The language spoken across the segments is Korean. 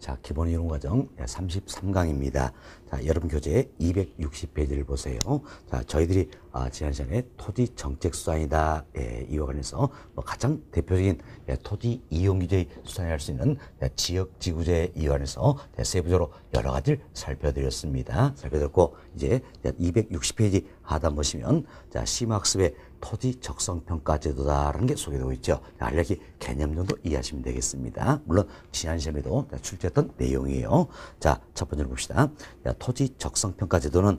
자, 기본 이론 과정 33강입니다. 자, 여러분 교재 260페이지를 보세요. 자, 저희들이 지난 시간에 토지 정책 수단이다 이와 관련해서 가장 대표적인 토지 이용 규제의 수단이 할 수 있는 지역 지구제 이와 관련해서 세부적으로 여러 가지를 살펴드렸습니다. 살펴드렸고 이제 260페이지 하단 보시면 자, 심학습의 토지 적성 평가 제도다라는 게 소개되고 있죠. 알레르기 개념 정도 이해하시면 되겠습니다. 물론 지난 시험에도 출제했던 내용이에요. 자, 첫 번째로 봅시다. 토지 적성 평가 제도는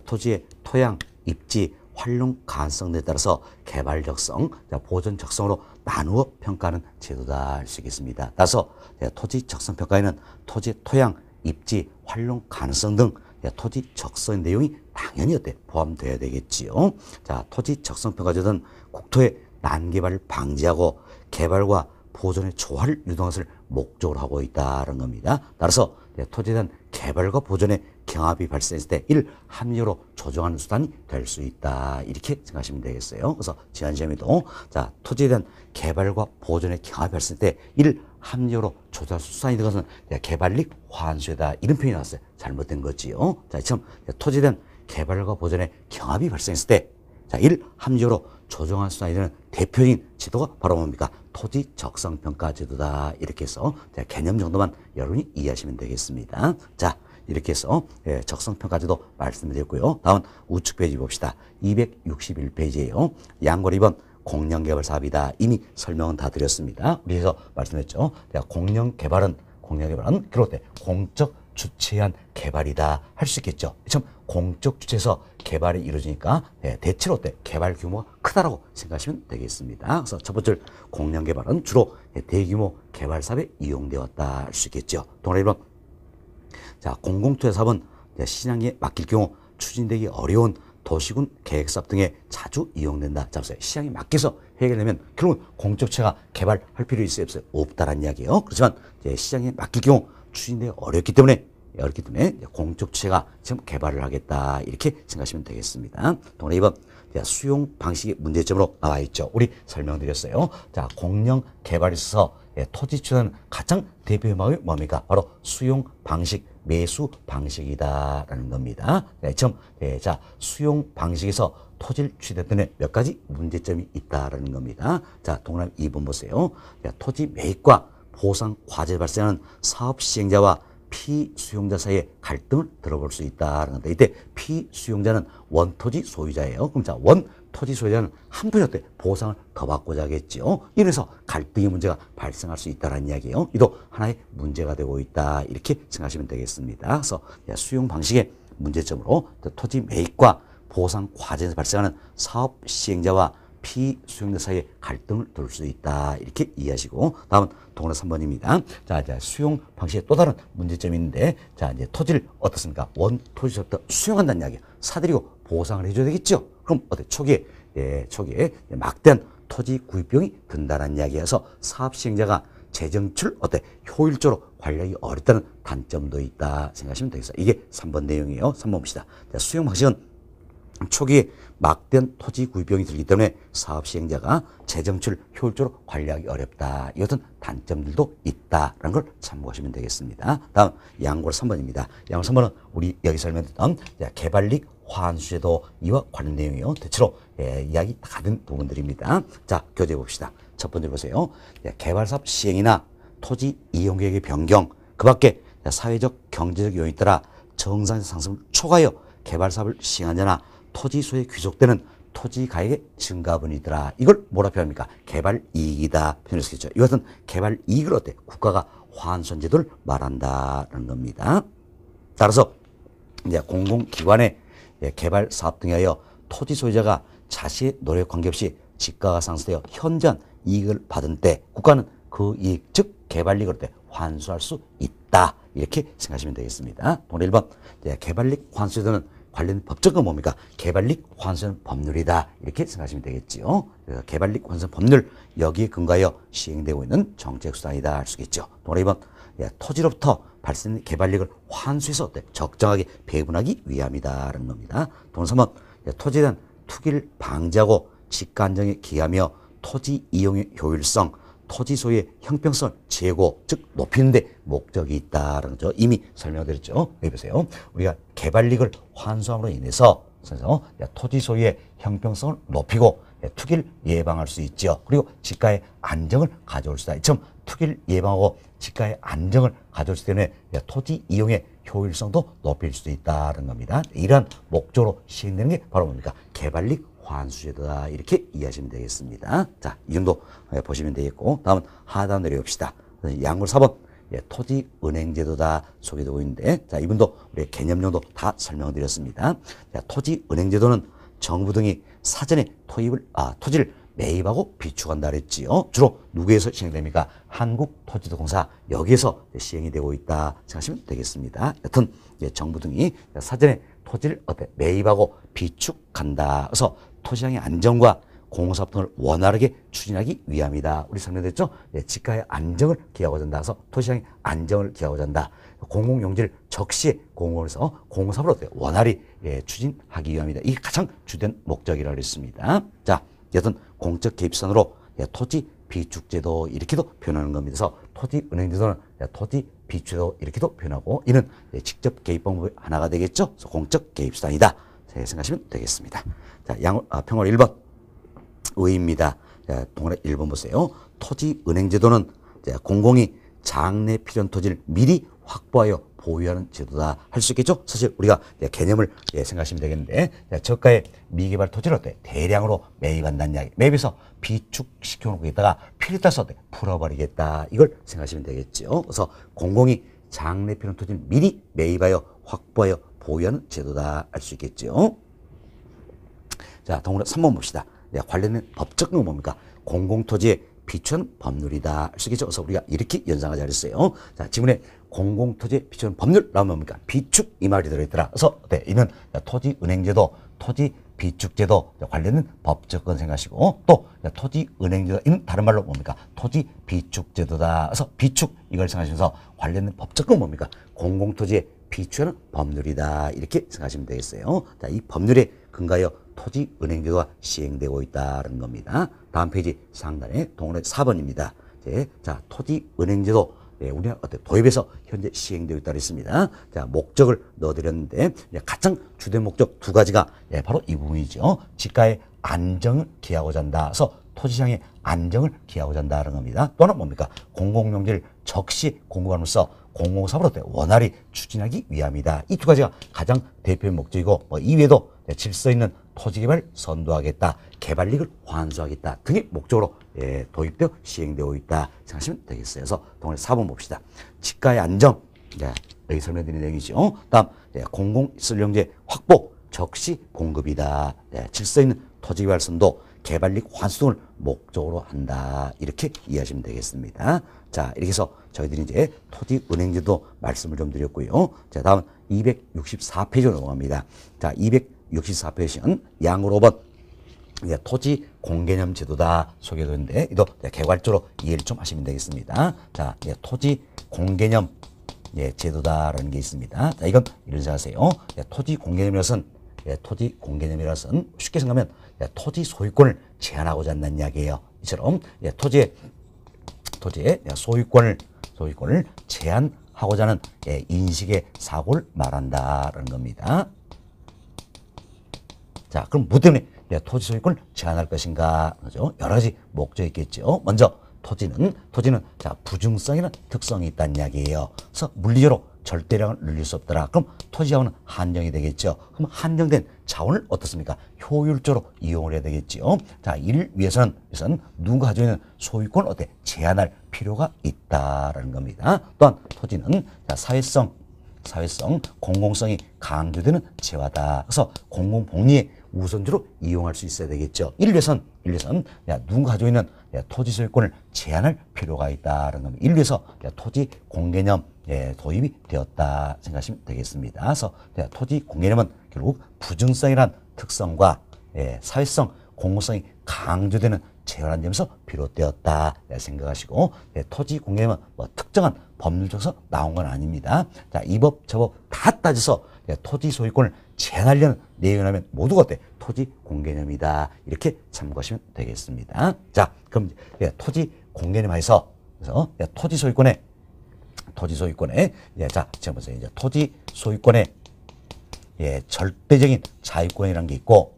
토지의 토양, 입지, 활용 가능성에 따라서 개발 적성, 보존 적성으로 나누어 평가하는 제도다 할 수 있겠습니다. 따라서 토지 적성 평가에는 토지의 토양, 입지, 활용 가능성 등 토지 적성 내용이 당연히 포함되어야 되겠지요. 자, 토지 적성 평가 제도는 국토의 난개발을 방지하고 개발과 보존의 조화를 유도하는 것을 목적으로 하고 있다는 겁니다. 따라서 토지에 대한 개발과 보존의 경합이 발생했을 때 이를 합리적으로 조정하는 수단이 될 수 있다. 이렇게 생각하시면 되겠어요. 그래서 지난 시험에도 자, 토지에 대한 개발과 보존의 경합이 발생했을 때 이를 합리적으로 조정할 수단이 된 것은 개발력 환수다. 이런 표현이 나왔어요. 잘못된 거지요. 자, 이처럼 토지에 대한 개발과 보존의 경합이 발생했을 때 자, 이를 합리적으로 조정할 수단이 되는 대표적인 제도가 바로 뭡니까? 토지 적성 평가 제도다. 이렇게 해서 개념 정도만 여러분이 이해하시면 되겠습니다. 자, 이렇게 해서 적성 평가 제도 말씀드렸고요. 다음 우측 페이지 봅시다. 261페이지예요. 양골 2번 공영개발 사업이다. 이미 설명은 다 드렸습니다. 우리에서 말씀했죠. 공영개발은 기록 때 공적 주체한 개발이다 할 수 있겠죠. 참 공적 주체에서 개발이 이루어지니까 대체로 개발 규모가 크다라고 생각하시면 되겠습니다. 그래서 첫 번째 공영개발은 주로 대규모 개발 사업에 이용되었다 할 수 있겠죠. 동그라미 1번 자, 공공투자 사업은 시장에 맡길 경우 추진되기 어려운 도시군 계획사업 등에 자주 이용된다. 자, 보세요. 시장에 맡겨서 해결되면 결국은 공적체가 개발할 필요 있어요? 없어요? 없다라는 이야기예요. 그렇지만 시장에 맡길 경우 추진되기 어렵기 때문에 공적체가 지금 개발을 하겠다. 이렇게 생각하시면 되겠습니다. 동그라미 2번 수용 방식의 문제점으로 나와 있죠. 우리 설명드렸어요. 자, 공영 개발에 있어서 토지 취득은 가장 대표의 방법이 뭡니까? 바로 수용 방식, 매수 방식이다라는 겁니다. 처음 자, 수용 방식에서 토지를 취득했더니 몇 가지 문제점이 있다라는 겁니다. 자, 동그라미 2번 보세요. 토지 매입과 보상 과제 발생하는 사업 시행자와 피수용자 사이의 갈등을 들어볼 수 있다는 건데 이때 피수용자는 원토지 소유자예요. 그럼 자, 원토지 소유자는 한편이 보상을 더 받고자 하겠죠. 이래서 갈등의 문제가 발생할 수 있다는 이야기예요. 이도 하나의 문제가 되고 있다. 이렇게 생각하시면 되겠습니다. 그래서 수용 방식의 문제점으로 토지 매입과 보상 과제에서 발생하는 사업 시행자와 피수용자 사이의 갈등을 둘 수 있다. 이렇게 이해하시고 다음은 동그라미 3번입니다. 자, 이제 수용 방식의 또 다른 문제점이 있는데 자, 이제 토지를 어떻습니까? 원토지부터 수용한다는 이야기예요. 사들이고 보상을 해줘야 되겠죠. 그럼 초기에 막대한 토지 구입 비용이 든다는 이야기여서 사업 시행자가 재정출 효율적으로 관리하기 어렵다는 단점도 있다 생각하시면 되겠어요. 이게 3번 내용이에요. 3번 봅시다. 자, 수용 방식은 초기에 막대한 토지 구입 비용이 들기 때문에 사업 시행자가 재정출 효율적으로 관리하기 어렵다. 이것은 단점들도 있다라는 걸 참고하시면 되겠습니다. 다음 양골 3번입니다. 양골 3번은 우리 여기 설명드렸던 개발력 환수제도 이와 관련 내용이요. 대체로 이야기 다 다른 부분들입니다. 자, 교재 봅시다. 첫 번째 보세요. 개발사업 시행이나 토지 이용계획의 변경, 그 밖에 사회적 경제적 요인에 따라 정상적 상승을 초과하여 개발사업을 시행한 자나 토지 소유에 귀속되는 토지 가액의 증가분이더라. 이걸 뭐라 표현합니까? 개발 이익이다 표현할 수 있겠죠. 이것은 개발 이익을 국가가 환수한 제도를 말한다는 겁니다. 따라서 이제 공공기관의 개발 사업 등에 하여 토지 소유자가 자신의 노력 관계없이 지가가 상승되어 현저한 이익을 받은 때 국가는 그 이익, 즉 개발 이익을 환수할 수 있다. 이렇게 생각하시면 되겠습니다. 동그라미 1번 개발이익 환수제도는 관련 법적은 뭡니까? 개발이익 환수는 법률이다. 이렇게 생각하시면 되겠지요. 그래서 개발이익 환수 법률 여기에 근거하여 시행되고 있는 정책 수단이다 할 수 있겠죠. 동그라미 2번 토지로부터 발생된 개발이익을 환수해서 적정하게 배분하기 위함이다라는 겁니다. 동그라미 3번 토지에 대한 투기를 방지하고 지가 안정에 기하며 토지 이용의 효율성, 토지 소유의 형평성을 제고, 즉 높이는 데 목적이 있다라는 거죠. 이미 설명드렸죠. 여기 보세요. 우리가 개발이익을 환수함으로 인해서 토지 소유의 형평성을 높이고 투기를 예방할 수 있죠. 그리고 지가의 안정을 가져올 수 있다. 이처럼 투기를 예방하고 지가의 안정을 가져올 수 있기 때문에 토지 이용의 효율성도 높일 수도 있다는 겁니다. 이러한 목적으로 시행되는 게 바로 뭡니까? 개발이익 환수제도다. 이렇게 이해하시면 되겠습니다. 자, 이 정도 보시면 되겠고, 다음은 하단 내려봅시다. 양물 4번. 토지은행제도다 소개되고 있는데, 자, 이분도 우리 개념용도 다 설명을 드렸습니다. 자, 토지은행제도는 정부 등이 사전에 토지를 매입하고 비축한다 그랬지요. 주로 누구에서 시행됩니까? 한국토지도공사, 여기에서 시행이 되고 있다 생각하시면 되겠습니다. 여튼 정부 등이 사전에 토지를 매입하고 비축한다. 그래서 토지장의 안정과 공사업등을 원활하게 추진하기 위함이다. 우리 설명드렸죠? 지가의 안정을 기하고자 한다. 그래서 토지장의 안정을 기하고자 한다. 공공용지를 적시에 공공에서 공사업을 원활히 추진하기 위함이다. 이게 가장 주된 목적이라고 했습니다. 자, 여튼 공적 개입선으로 토지 비축제도 이렇게도 표현하는 겁니다. 그래서 토지은행제도는 토지 비축제도 이렇게도 표현하고, 이는 직접 개입 방법의 하나가 되겠죠. 그래서 공적 개입수단이다. 생각하시면 되겠습니다. 자, 평월 1번 의입니다. 동그라 1번 보세요. 토지은행제도는 공공이 장래 필요한 토지를 미리 확보하여 보유하는 제도다 할 수 있겠죠. 사실 우리가 개념을 생각하시면 되겠는데, 저가의 미개발 토지를 대량으로 매입한다는 이야기. 매입해서 비축시켜 놓고 있다가 필요에 따라서 풀어버리겠다. 이걸 생각하시면 되겠죠. 그래서 공공이 장래 필요한 토지를 미리 매입하여 확보하여 보유하는 제도다 할 수 있겠죠. 자, 동그라 3번 봅시다. 관련된 법적 은 뭡니까? 공공토지에 비추는 법률이다 할 수 있겠죠. 그래서 우리가 이렇게 연상을 잘했어요. 자, 지문에 공공토지에 비추는 법률 나오면 뭡니까? 비축 이 말이 들어있더라. 그래서 이는 토지은행제도, 토지비축제도 관련된 법적건 생각하시고, 또 토지은행제도 이는 다른 말로 뭡니까? 토지비축제도다. 그래서 비축 이걸 생각하시면서 관련된 법적건 뭡니까? 공공토지에 비추하는 법률이다. 이렇게 생각하시면 되겠어요. 자, 이 법률에 근거하여 토지은행제도가 시행되고 있다는 겁니다. 다음 페이지 상단에 동그라미 4번입니다. 자, 토지은행제도 우리나라 도입에서 현재 시행되고 있다고 했습니다. 자, 목적을 넣어드렸는데 가장 주된 목적 두 가지가 바로 이 부분이죠. 지가의 안정을 기하고자 한다. 그래서 토지시장의 안정을 기하고자 한다는 겁니다. 또는 뭡니까? 공공용지를 적시 공급함으로써 공공사업으로 원활히 추진하기 위함이다. 이 두 가지가 가장 대표의 목적이고, 이외에도 질서 있는 토지개발 선도하겠다, 개발이익을 환수하겠다 등의 목적으로 도입되어 시행되고 있다 생각하시면 되겠어요. 그래서 동그라미 4번 봅시다. 지가의 안정, 여기 설명드린 내용이죠. 다음 공공쓸용지 확보, 적시 공급이다. 질서 있는 토지개발 선도, 개발이익 환수 등을 목적으로 한다. 이렇게 이해하시면 되겠습니다. 자, 이렇게 해서 저희들이 이제 토지은행제도 말씀을 좀 드렸고요. 자, 다음 264페이지로 넘어갑니다. 자, 264페이지는 양으로 5번 토지 공개념 제도다 소개되는데, 이도 개괄적으로 이해를 좀 하시면 되겠습니다. 자, 토지 공개념 제도다라는 게 있습니다. 자, 이건 이런 생각하세요. 토지 공개념이라서는 쉽게 생각하면 토지 소유권을 제한하고자 한다는 이야기예요. 이처럼 토지의 소유권을 제한하고자 하는 인식의 사고를 말한다라는 겁니다. 자, 그럼 뭐 때문에 토지 소유권을 제한할 것인가? 그죠? 여러 가지 목적이 있겠죠. 먼저 토지는 부증성이라는 특성이 있다는 이야기예요. 그래서 물리적으로 절대량을 늘릴 수 없더라. 그럼 토지 자원은 한정이 되겠죠. 그럼 한정된 자원을 어떻습니까? 효율적으로 이용을 해야 되겠죠. 자, 이를 위해서는 누군가 가지고 있는 소유권을 제한할 필요가 있다라는 겁니다. 또한 토지는 사회성, 공공성이 강조되는 재화다. 그래서 공공복리의 우선주로 이용할 수 있어야 되겠죠. 이를 위해서는 누군가 가지고 있는 토지 소유권을 제한할 필요가 있다는 겁니다. 이를 위해서 토지 공개념 도입이 되었다 생각하시면 되겠습니다. 그래서 토지 공개념은 결국 부증성이란 특성과 사회성, 공공성이 강조되는 재활한 점에서 비롯되었다 생각하시고, 토지 공개념은 특정한 법률적에서 나온 건 아닙니다. 자, 이 법, 저 법 다 따져서 토지 소유권을 제한하려는 내용이라면 모두가 토지 공개념이다. 이렇게 참고하시면 되겠습니다. 자, 그럼 토지 공개념하에서 그래서 토지 소유권에 자 지금 보세요. 이제 토지 소유권에 절대적인 자유권이라는 게 있고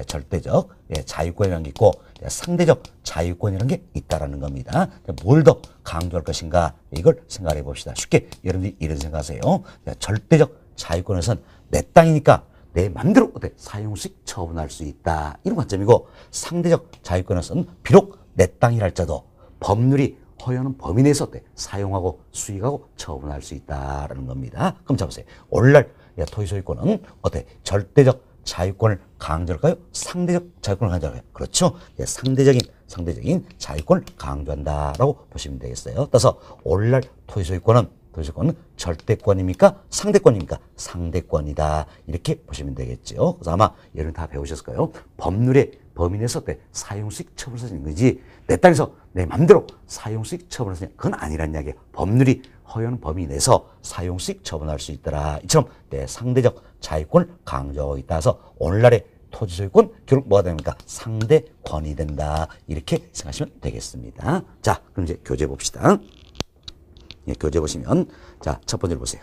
절대적 자유권이라는 게 있고 상대적 자유권이라는 게 있다라는 겁니다. 뭘 더 강조할 것인가 이걸 생각해 봅시다. 쉽게 여러분들이 이런 생각하세요. 절대적 자유권에선 내 땅이니까 내 맘대로 사용식 처분할 수 있다. 이런 관점이고 상대적 자유권에서는 비록 내 땅이라 할지라도 법률이 허용하는 범위 내에서 사용하고 수익하고 처분할 수 있다라는 겁니다. 그럼 자 보세요. 오늘날 토지 소유권은 절대적 자유권을 강조할까요? 상대적 자유권을 강조할까요? 그렇죠. 상대적인 자유권을 강조한다라고 보시면 되겠어요. 따라서 오늘날 토지 소유권은 절대권입니까? 상대권입니까? 상대권이다. 이렇게 보시면 되겠죠. 그래서 아마 여러분 다 배우셨을 거예요. 법률의 범위 내에서 사용수익 처분을 하는 거지 내 땅에서 내 맘대로 사용수익 처분을 하는 그건 아니란 이야기예요. 법률이 허용하는 범위 내에서 사용수익 처분할 수 있더라. 이처럼 상대적 자유권을 강조하고 있다서 오늘날의 토지 소유권 결국 뭐가 됩니까? 상대권이 된다. 이렇게 생각하시면 되겠습니다. 자, 그럼 이제 교재 봅시다. 교재 보시면 자, 첫 번째로 보세요.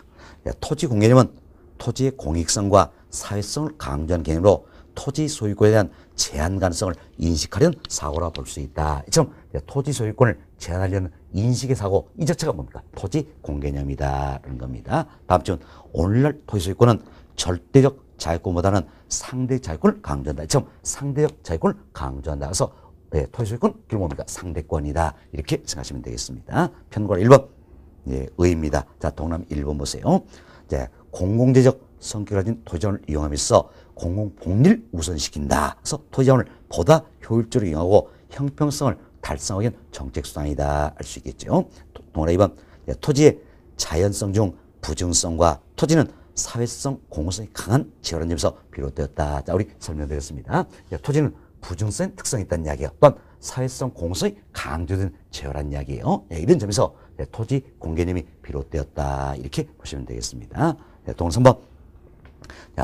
토지 공개념은 토지의 공익성과 사회성을 강조하는 개념으로 토지 소유권에 대한 제한 가능성을 인식하려는 사고라 볼 수 있다. 이처럼 토지 소유권을 제한하려는 인식의 사고 이 자체가 뭡니까? 토지 공개념이다라는 겁니다. 다음 주 오늘날 토지 소유권은 절대적 자유권보다는 상대 자유권을 강조한다. 이처럼 상대적 자유권을 강조한다. 그래서 토지 소유권 결국 뭡니까? 상대권이다. 이렇게 생각하시면 되겠습니다. 편곡 1번 의입니다. 자, 동남 1번 보세요. 공공재적 성격을 가진 토지자원을 이용하면서 공공복리를 우선시킨다. 그래서 토지자원을 보다 효율적으로 이용하고 형평성을 달성하기 위한 정책수단이다. 알 수 있겠죠. 동그라 2번 토지의 자연성 중 부증성과 토지는 사회성, 공공성이 강한 지역이라는 점에서 비롯되었다. 자, 우리 설명드렸습니다. 토지는 부증성의 특성이 있다는 이야기예요. 또한 사회성, 공공성이 강조된 지역이라는 이야기예요. 이런 점에서 토지 공개념이 비롯되었다. 이렇게 보시면 되겠습니다. 동그라 3번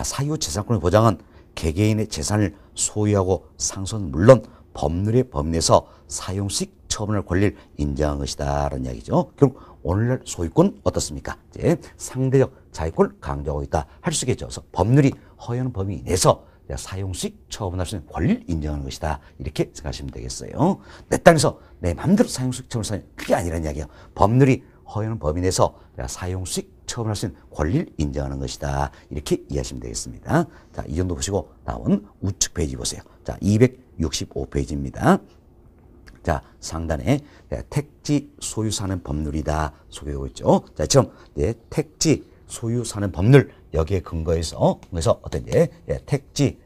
사유 재산권의 보장은 개개인의 재산을 소유하고 상속은 물론 법률의 범위 내에서 사용식 처분할 권리를 인정한 것이다 라는 이야기죠. 결국 오늘날 소유권 어떻습니까? 이제 상대적 자유권을 강조하고 있다 할 수 있겠죠. 그래서 법률이 허용하는 범위 내에서 사용식 처분할 수 있는 권리를 인정하는 것이다. 이렇게 생각하시면 되겠어요. 내 땅에서 내 마음대로 사용식 처분을 하는 그게 아니라는 이야기예요. 법률이 허용하는 범위 내에서 사용식 처분할 수 있는 권리를 인정하는 것이다. 이렇게 이해하시면 되겠습니다. 자, 이 정도 보시고 나온 우측 페이지 보세요. 자, 265페이지입니다. 자, 상단에 택지 소유 사는 법률이다 소개되고 있죠. 자, 지금 택지 소유 사는 법률 여기에 근거해서 어떤 택지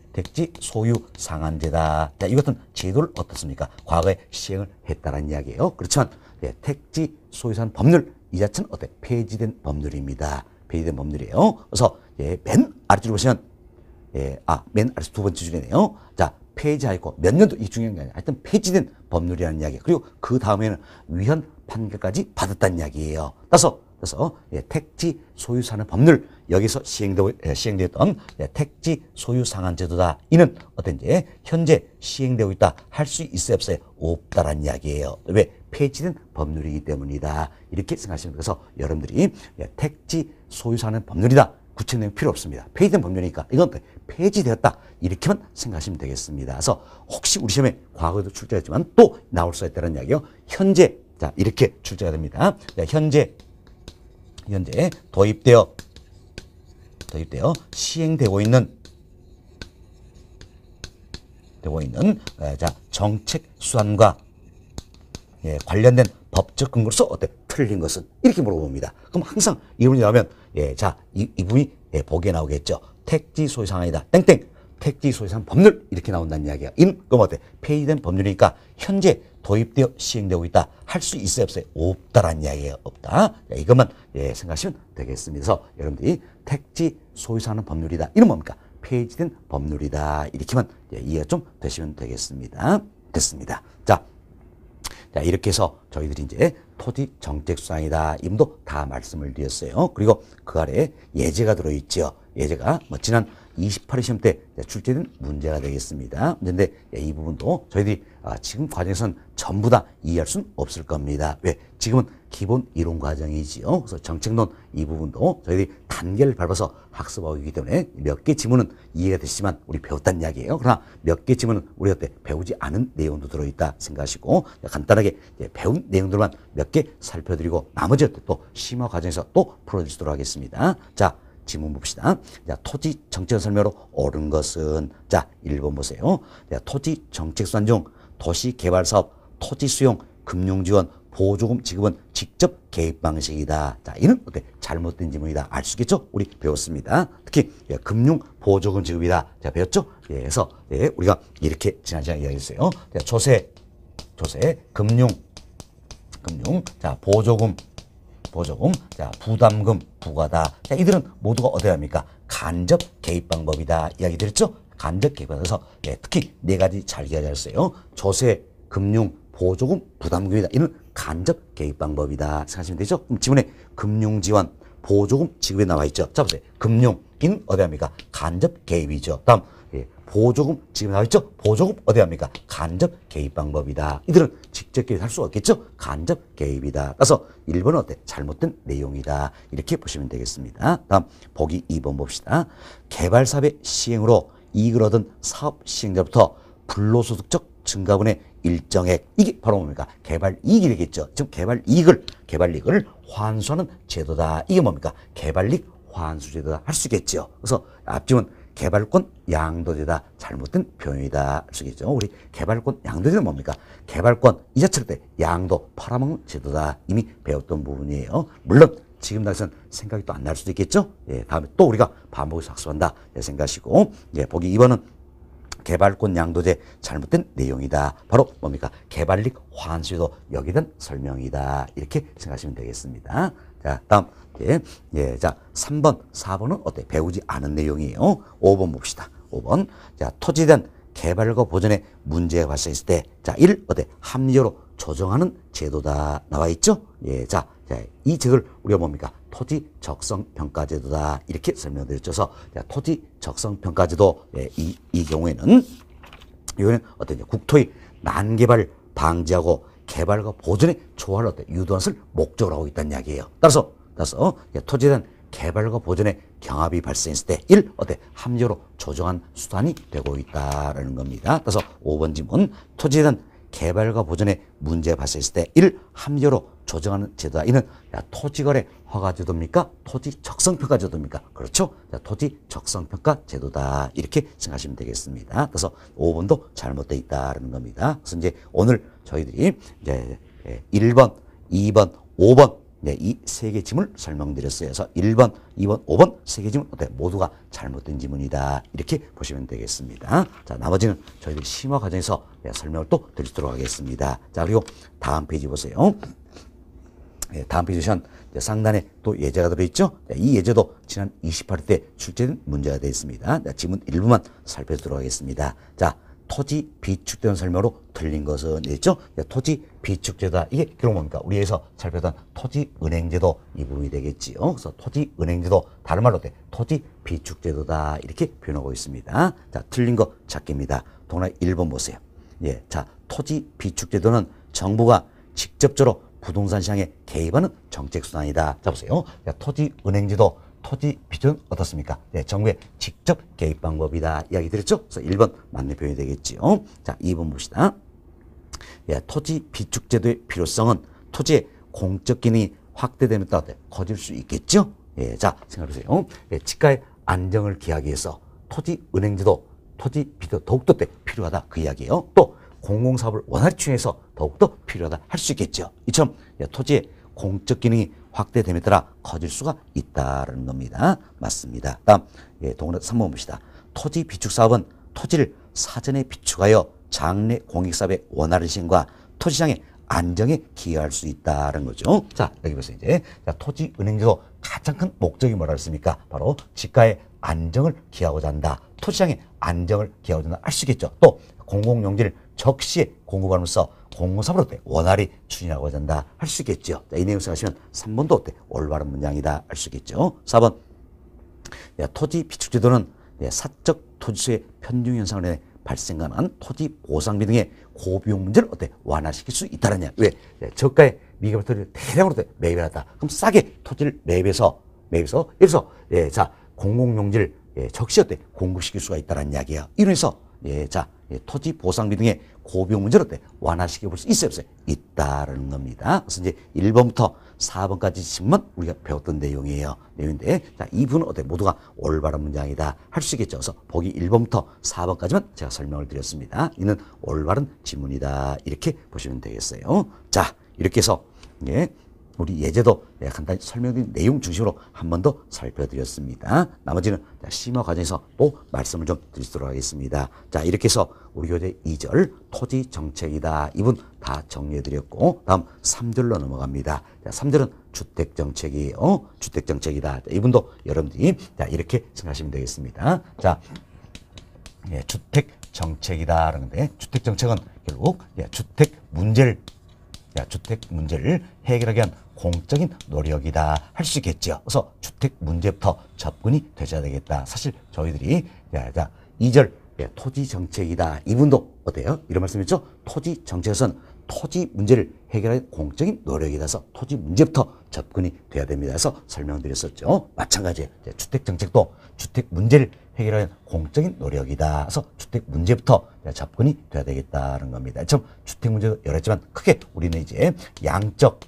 소유 상한제다. 자, 이것은 제도를 어떻습니까? 과거에 시행을 했다는 이야기예요. 그렇지만 택지 소유 사는 법률 이 자체는 폐지된 법률입니다. 폐지된 법률이에요. 그래서 맨 아래쪽으로 보시면 맨 아래 두 번째 줄이네요. 자, 폐지하였고 몇 년도 이 중요한 게 아니라 하여튼 폐지된 법률이라는 이야기. 그리고 그 다음에는 위헌 판결까지 받았다는 이야기예요. 따라서 택지 소유 사는 법률 여기서 시행되었던 택지 소유 상한 제도다. 이는 어떤지 현재 시행되고 있다 할 수 있어요 없어요? 없다라는 이야기예요. 왜? 폐지된 법률이기 때문이다. 이렇게 생각하시면 그래서 여러분들이 택지 소유 사는 법률이다. 구체 내용 필요 없습니다. 폐지된 법률이니까 이건 폐지되었다. 이렇게만 생각하시면 되겠습니다. 그래서 혹시 우리 시험에 과거에도 출제했지만 또 나올 수 있다는 이야기요. 현재 자 이렇게 출제가 됩니다. 자, 현재 도입되어 시행되고 있는 자 정책 수단과 관련된 법적 근거로서 틀린 것은 이렇게 물어봅니다. 그럼 항상 이 부분이 나오면 자 이 부분이 보기에 나오겠죠. 택지 소유 상한이다. 땡땡 택지 소유 상한 법률 이렇게 나온다는 이야기야. 그럼 폐지된 법률이니까 현재 도입되어 시행되고 있다 할 수 있어요 없어요? 없다라는 이야기예요. 없다. 이것만 생각하시면 되겠습니다. 그래서 여러분들이 택지 소유 상한 법률이다. 이는 뭡니까? 폐지된 법률이다. 이렇게만 이해가 좀 되시면 되겠습니다. 됐습니다. 자, 이렇게 해서 저희들이 이제 토지 정책 수단이다. 이분도 다 말씀을 드렸어요. 그리고 그 아래에 예제가 들어있죠. 예제가 지난 28회 시험 때 출제된 문제가 되겠습니다. 문제인데 이 부분도 저희들이 지금 과정에서는 전부 다 이해할 수는 없을 겁니다. 왜? 지금은 기본 이론 과정이지요. 그래서 정책론 이 부분도 저희들이 단계를 밟아서 학습하고 있기 때문에 몇 개 지문은 이해가 되시지만 우리 배웠다는 이야기예요. 그러나 몇 개 지문은 우리가 배우지 않은 내용도 들어있다 생각하시고 간단하게 배운 내용들만 몇 개 살펴드리고 나머지 또 심화 과정에서 또 풀어주도록 하겠습니다. 자, 지문 봅시다. 자, 토지 정책 설명으로 옳은 것은 자, 1번 보세요. 자, 토지 정책 수단 중 도시 개발 사업, 토지 수용, 금융 지원, 보조금 지급은 직접 개입 방식이다. 자, 이는 어때? 잘못된 지문이다. 알 수 있겠죠? 우리 배웠습니다. 특히 금융 보조금 지급이다. 자, 배웠죠? 예, 그래서 우리가 이렇게 지난 시간에 이야기했어요. 자, 조세, 금융, 자, 보조금, 자, 부담금, 부과다. 자, 이들은 모두가 어디에 합니까? 간접 개입 방법이다. 이야기 드렸죠? 간접 개입. 그래서 특히 네 가지 잘 이야기했어요. 조세, 금융, 보조금, 부담금이다. 이는 간접 개입 방법이다. 생각하시면 되죠? 그럼 지문에 금융 지원, 보조금 지급에 나와 있죠. 자, 보세요. 금융인 어디 합니까? 간접 개입이죠. 다음, 보조금 지급에 나와 있죠? 보조금 어디 합니까? 간접 개입 방법이다. 이들은 직접 개입할 수 없겠죠? 간접 개입이다. 따라서 1번은 어때? 잘못된 내용이다. 이렇게 보시면 되겠습니다. 다음, 보기 2번 봅시다. 개발 사업의 시행으로 이익을 얻은 사업 시행자부터 불로소득적 증가분의 일정액, 이게 바로 뭡니까? 개발 이익이 되겠죠. 지금 개발 이익을 환수하는 제도다. 이게 뭡니까? 개발 이익 환수 제도다. 할 수 있겠죠. 그래서 앞집은 개발권 양도제다. 잘못된 표현이다. 할 수 있겠죠. 우리 개발권 양도제는 뭡니까? 개발권 이 자체를 때 양도 팔아먹는 제도다. 이미 배웠던 부분이에요. 물론 지금 당시는 생각이 또 안 날 수도 있겠죠. 예, 다음에 또 우리가 반복해서 학습한다. 생각하시고, 보기 2번은 개발권 양도제 잘못된 내용이다. 바로 뭡니까? 개발이익 환수도 여기에 대한 설명이다. 이렇게 생각하시면 되겠습니다. 자, 다음, 자, 3번, 4번은 어때? 배우지 않은 내용이에요. 5번 봅시다. 5번. 자, 토지에 대한 개발과 보전에 문제가 발생했을 때, 자, 이를 어때? 합리적으로 조정하는 제도다. 나와 있죠? 자, 이 제도를 우리가 뭡니까? 토지 적성 평가 제도다. 이렇게 설명드렸죠. 그래서 토지 적성 평가 제도 이 경우에는 어떠냐? 국토의 난개발 방지하고 개발과 보존의 조화를 유도하는 것을 목적으로 하고 있다는 이야기예요. 따라서 토지에 대한 개발과 보존의 경합이 발생했을 때 1. 합리적으로 조정한 수단이 되고 있다라는 겁니다. 따라서 5번 질문. 토지에 대한 개발과 보존에 문제가 발생했을 때 1. 합리적으로 조정하는 제도다. 이는 토지거래 허가 제도입니까? 토지 적성평가 제도입니까? 그렇죠? 토지 적성평가 제도다. 이렇게 생각하시면 되겠습니다. 그래서 5번도 잘못되어 있다는 겁니다. 그래서 이제 오늘 저희들이 이제 1번, 2번, 5번 이 세 개 지문을 설명드렸어요. 그래서 1번, 2번, 5번 세 개 지문 모두가 잘못된 지문이다. 이렇게 보시면 되겠습니다. 자, 나머지는 저희들 심화 과정에서 설명을 또 드리도록 하겠습니다. 자, 그리고 다음 페이지 보세요. 다음 페이지 보시면 상단에 또 예제가 들어있죠. 이 예제도 지난 28회 때 출제된 문제가 되어 있습니다. 지문 일부만 살펴보도록 하겠습니다. 자, 토지 비축된 설명으로 틀린 것은 있죠. 토지 비축제다. 이게 결국 뭡니까? 우리에서 살펴던 토지은행제도 이 부분이 되겠지요. 그래서 토지은행제도 다른 말로 토지 비축제도다. 이렇게 표현하고 있습니다. 자, 틀린 거 찾기입니다. 동그라미 1번 보세요. 자, 토지 비축제도는 정부가 직접적으로 부동산 시장에 개입하는 정책수단이다. 자, 보세요. 토지은행제도 토지 비축은 어떻습니까? 정부의 직접 개입 방법이다. 이야기 드렸죠? 그래서 1번 맞는 표현이 되겠지요. 자, 2번 봅시다. 토지 비축제도의 필요성은 토지의 공적 기능이 확대되면 따라 커질 수 있겠죠? 자, 생각해보세요. 지가의 안정을 기하기 위해서 토지은행제도, 토지 비축도 더욱더 필요하다. 그 이야기예요. 또 공공사업을 원활히 추진해서 더욱더 필요하다. 할 수 있겠죠. 이처럼 토지의 공적 기능이 확대됨에 따라 커질 수가 있다는 겁니다. 맞습니다. 다음, 동그라미 3번 봅시다. 토지 비축 사업은 토지를 사전에 비축하여 장래 공익사업의 원활한 시행과 토지시장의 안정에 기여할 수 있다는 거죠. 자, 여기 보세요. 이제 토지은행제도 가장 큰 목적이 뭐라 했습니까? 바로 지가의 안정을 기하고자 한다. 토지시장의 안정을 기하고자 한다. 할 수 있겠죠. 또 공공용지를 적시에 공급하면서 공공사업으로 원활히 추진하고자 한다. 할 수 있겠죠. 자, 이 내용 생각하시면 3번도 올바른 문장이다. 할 수 있겠죠. 4번. 토지 비축제도는 사적 토지수의 편중 현상을 발생 가능한 토지 보상비 등의 고비용 문제를 어때 완화시킬 수 있다는 이야기. 왜? 저가의 미개발 토지를 대량으로 매입해놨다. 그럼 싸게 토지를 매입해서 여기서 자 공공용지를 적시 어때 공급시킬 수가 있다는 이야기예요. 이로해서 토지 보상비 등의 고비용 문제를 어때 완화시켜 볼 수 있어요, 없어요? 있다라는 겁니다. 그래서 이제 1번부터 4번까지 지금은 우리가 배웠던 내용인데, 자, 이 부분은 어때 모두가 올바른 문장이다 할 수 있겠죠. 그래서 보기 1번부터 4번까지만 제가 설명을 드렸습니다. 이는 올바른 지문이다 이렇게 보시면 되겠어요. 자, 이렇게 해서 우리 예제도 간단히 설명드린 내용 중심으로 한 번 더 살펴드렸습니다. 나머지는 심화 과정에서 또 말씀을 좀 드리도록 하겠습니다. 자, 이렇게 해서 우리 교재 2절 토지 정책이다. 이분 다 정리해드렸고, 다음 3절로 넘어갑니다. 자, 3절은 주택 정책이에요. 주택 정책이다. 자, 이분도 여러분들이 이렇게 생각하시면 되겠습니다. 자, 주택 정책이다. 그런데 주택 정책은 결국 주택 문제를 해결하기 위한 공적인 노력이다 할 수 있겠죠. 그래서 주택 문제부터 접근이 되셔야 되겠다. 사실 저희들이 2절 토지 정책이다. 이분도 어때요? 이런 말씀이죠. 토지 정책에서는 토지 문제를 해결할 공적인 노력이라서 토지 문제부터 접근이 돼야 됩니다. 그래서 설명드렸었죠. 마찬가지예요. 주택 정책도 주택 문제를 해결하는 공적인 노력이다. 그래서 주택 문제부터 접근이 돼야 되겠다는 겁니다. 참 주택 문제도 여러 있지만 크게 우리는 이제 양적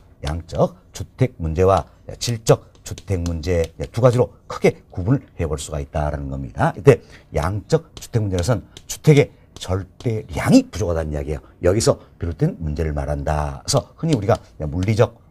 주택 문제와 질적 주택 문제 두 가지로 크게 구분을 해볼 수가 있다는 겁니다. 이때 양적 주택 문제에서는 주택의 절대량이 부족하다는 이야기예요. 여기서 비롯된 문제를 말한다. 그래서 흔히 우리가 물리적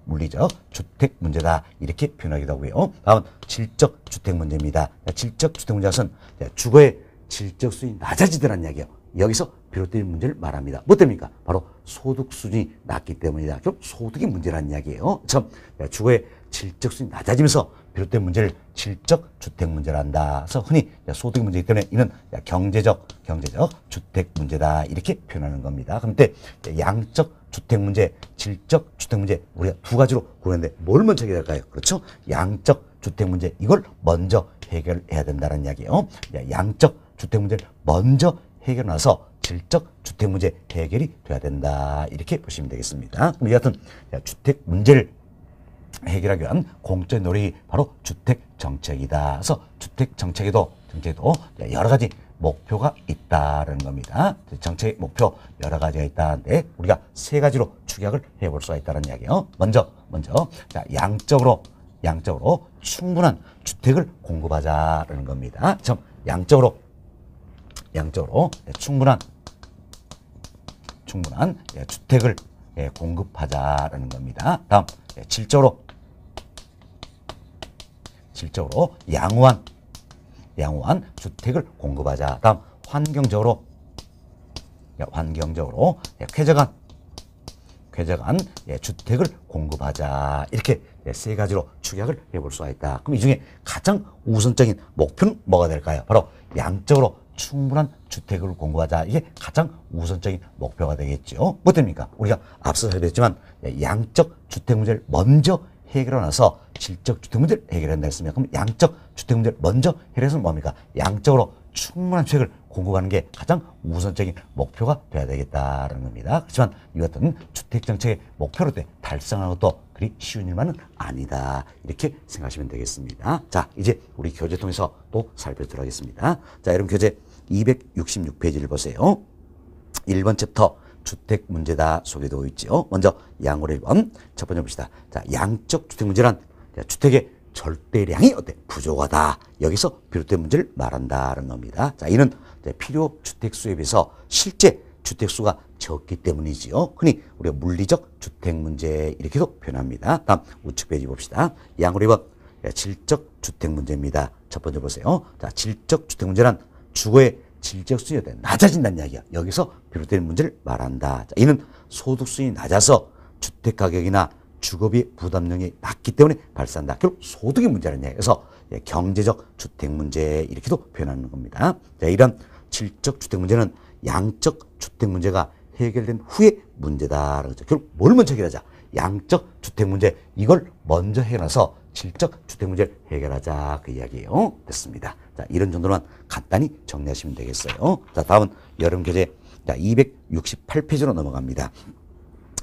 주택 문제다 이렇게 표현하기도 하고요. 다음은 질적 주택 문제입니다. 질적 주택 문제에서는 주거의 질적 수준이 낮아지더라는 이야기예요. 여기서 비롯된 문제를 말합니다. 뭐 때문입니까? 바로 소득 수준이 낮기 때문이다. 그럼 소득의 문제라는 이야기예요. 참 주거의 질적 수준이 낮아지면서 비롯된 문제를 질적 주택 문제란다. 그래서 흔히 소득 문제이기 때문에 이는 경제적 주택 문제다 이렇게 표현하는 겁니다. 그런데 양적 주택 문제, 질적 주택 문제 우리가 두 가지로 구분하는데 뭘 먼저 해야 될까요? 그렇죠? 양적 주택 문제 이걸 먼저 해결해야 된다는 이야기예요. 양적 주택 문제를 먼저 해결해서 질적 주택 문제 해결이 돼야 된다 이렇게 보시면 되겠습니다. 그럼 이 같은 주택 문제를 해결하기 위한 공적인 노력이 바로 주택 정책이다. 그래서 주택 정책에도 여러 가지 목표가 있다는 겁니다. 정책의 목표 여러 가지가 있다는데 우리가 세 가지로 축약을 해볼 수가 있다는 이야기예요. 먼저 양적으로 충분한 주택을 공급하자라는 겁니다. 참 양적으로 충분한 주택을 공급하자라는 겁니다. 다음 질적으로 양호한 주택을 공급하자. 다음 환경적으로 쾌적한 주택을 공급하자. 이렇게 세 가지로 축약을 해볼 수가 있다. 그럼 이 중에 가장 우선적인 목표는 뭐가 될까요? 바로 양적으로 충분한 주택을 공급하자. 이게 가장 우선적인 목표가 되겠죠. 뭐 됩니까? 우리가 앞서 설명했지만 양적 주택 문제를 먼저 해결해놔서 질적 주택 문제를 해결한다 했습니다. 그럼 양적 주택 문제를 먼저 해결해서 뭡니까? 양적으로 충분한 주택을 공급하는 게 가장 우선적인 목표가 돼야 되겠다는 겁니다. 그렇지만 이 같은 주택 정책의 목표로 달성하는 것도 그리 쉬운 일만은 아니다. 이렇게 생각하시면 되겠습니다. 자, 이제 우리 교재 통해서 또 살펴보도록 하겠습니다. 자, 여러분 교재 266페이지를 보세요. 1번 챕터 주택 문제다 소개되어 있죠. 먼저 양으로 1번 첫 번째 봅시다. 자, 양적 주택 문제란 주택의 절대량이 부족하다. 여기서 비롯된 문제를 말한다는 겁니다. 자, 이는 필요 주택 수에 비해서 실제 주택 수가 적기 때문이지요. 흔히 우리가 물리적 주택 문제 이렇게도 표현합니다. 다음 우측 페이지 봅시다. 양으로 2번 질적 주택 문제입니다. 첫 번째 보세요. 자, 질적 주택 문제란 주거의 질적 수준이 낮아진다는 이야기야. 여기서 비롯된 문제를 말한다. 자, 이는 소득 수준이 낮아서 주택 가격이나 주거비 부담력이 낮기 때문에 발생한다. 결국 소득의 문제라는 이야기. 그래서 경제적 주택 문제 이렇게도 표현하는 겁니다. 자, 이런 질적 주택 문제는 양적 주택 문제가 해결된 후에 문제다라는 거죠. 결국 뭘 먼저 해결하자? 양적 주택 문제, 이걸 먼저 해놔서 질적 주택 문제를 해결하자, 그 이야기예요. 됐습니다. 자, 이런 정도만 간단히 정리하시면 되겠어요. 자, 다음은 여름 교재, 자, 268페이지로 넘어갑니다.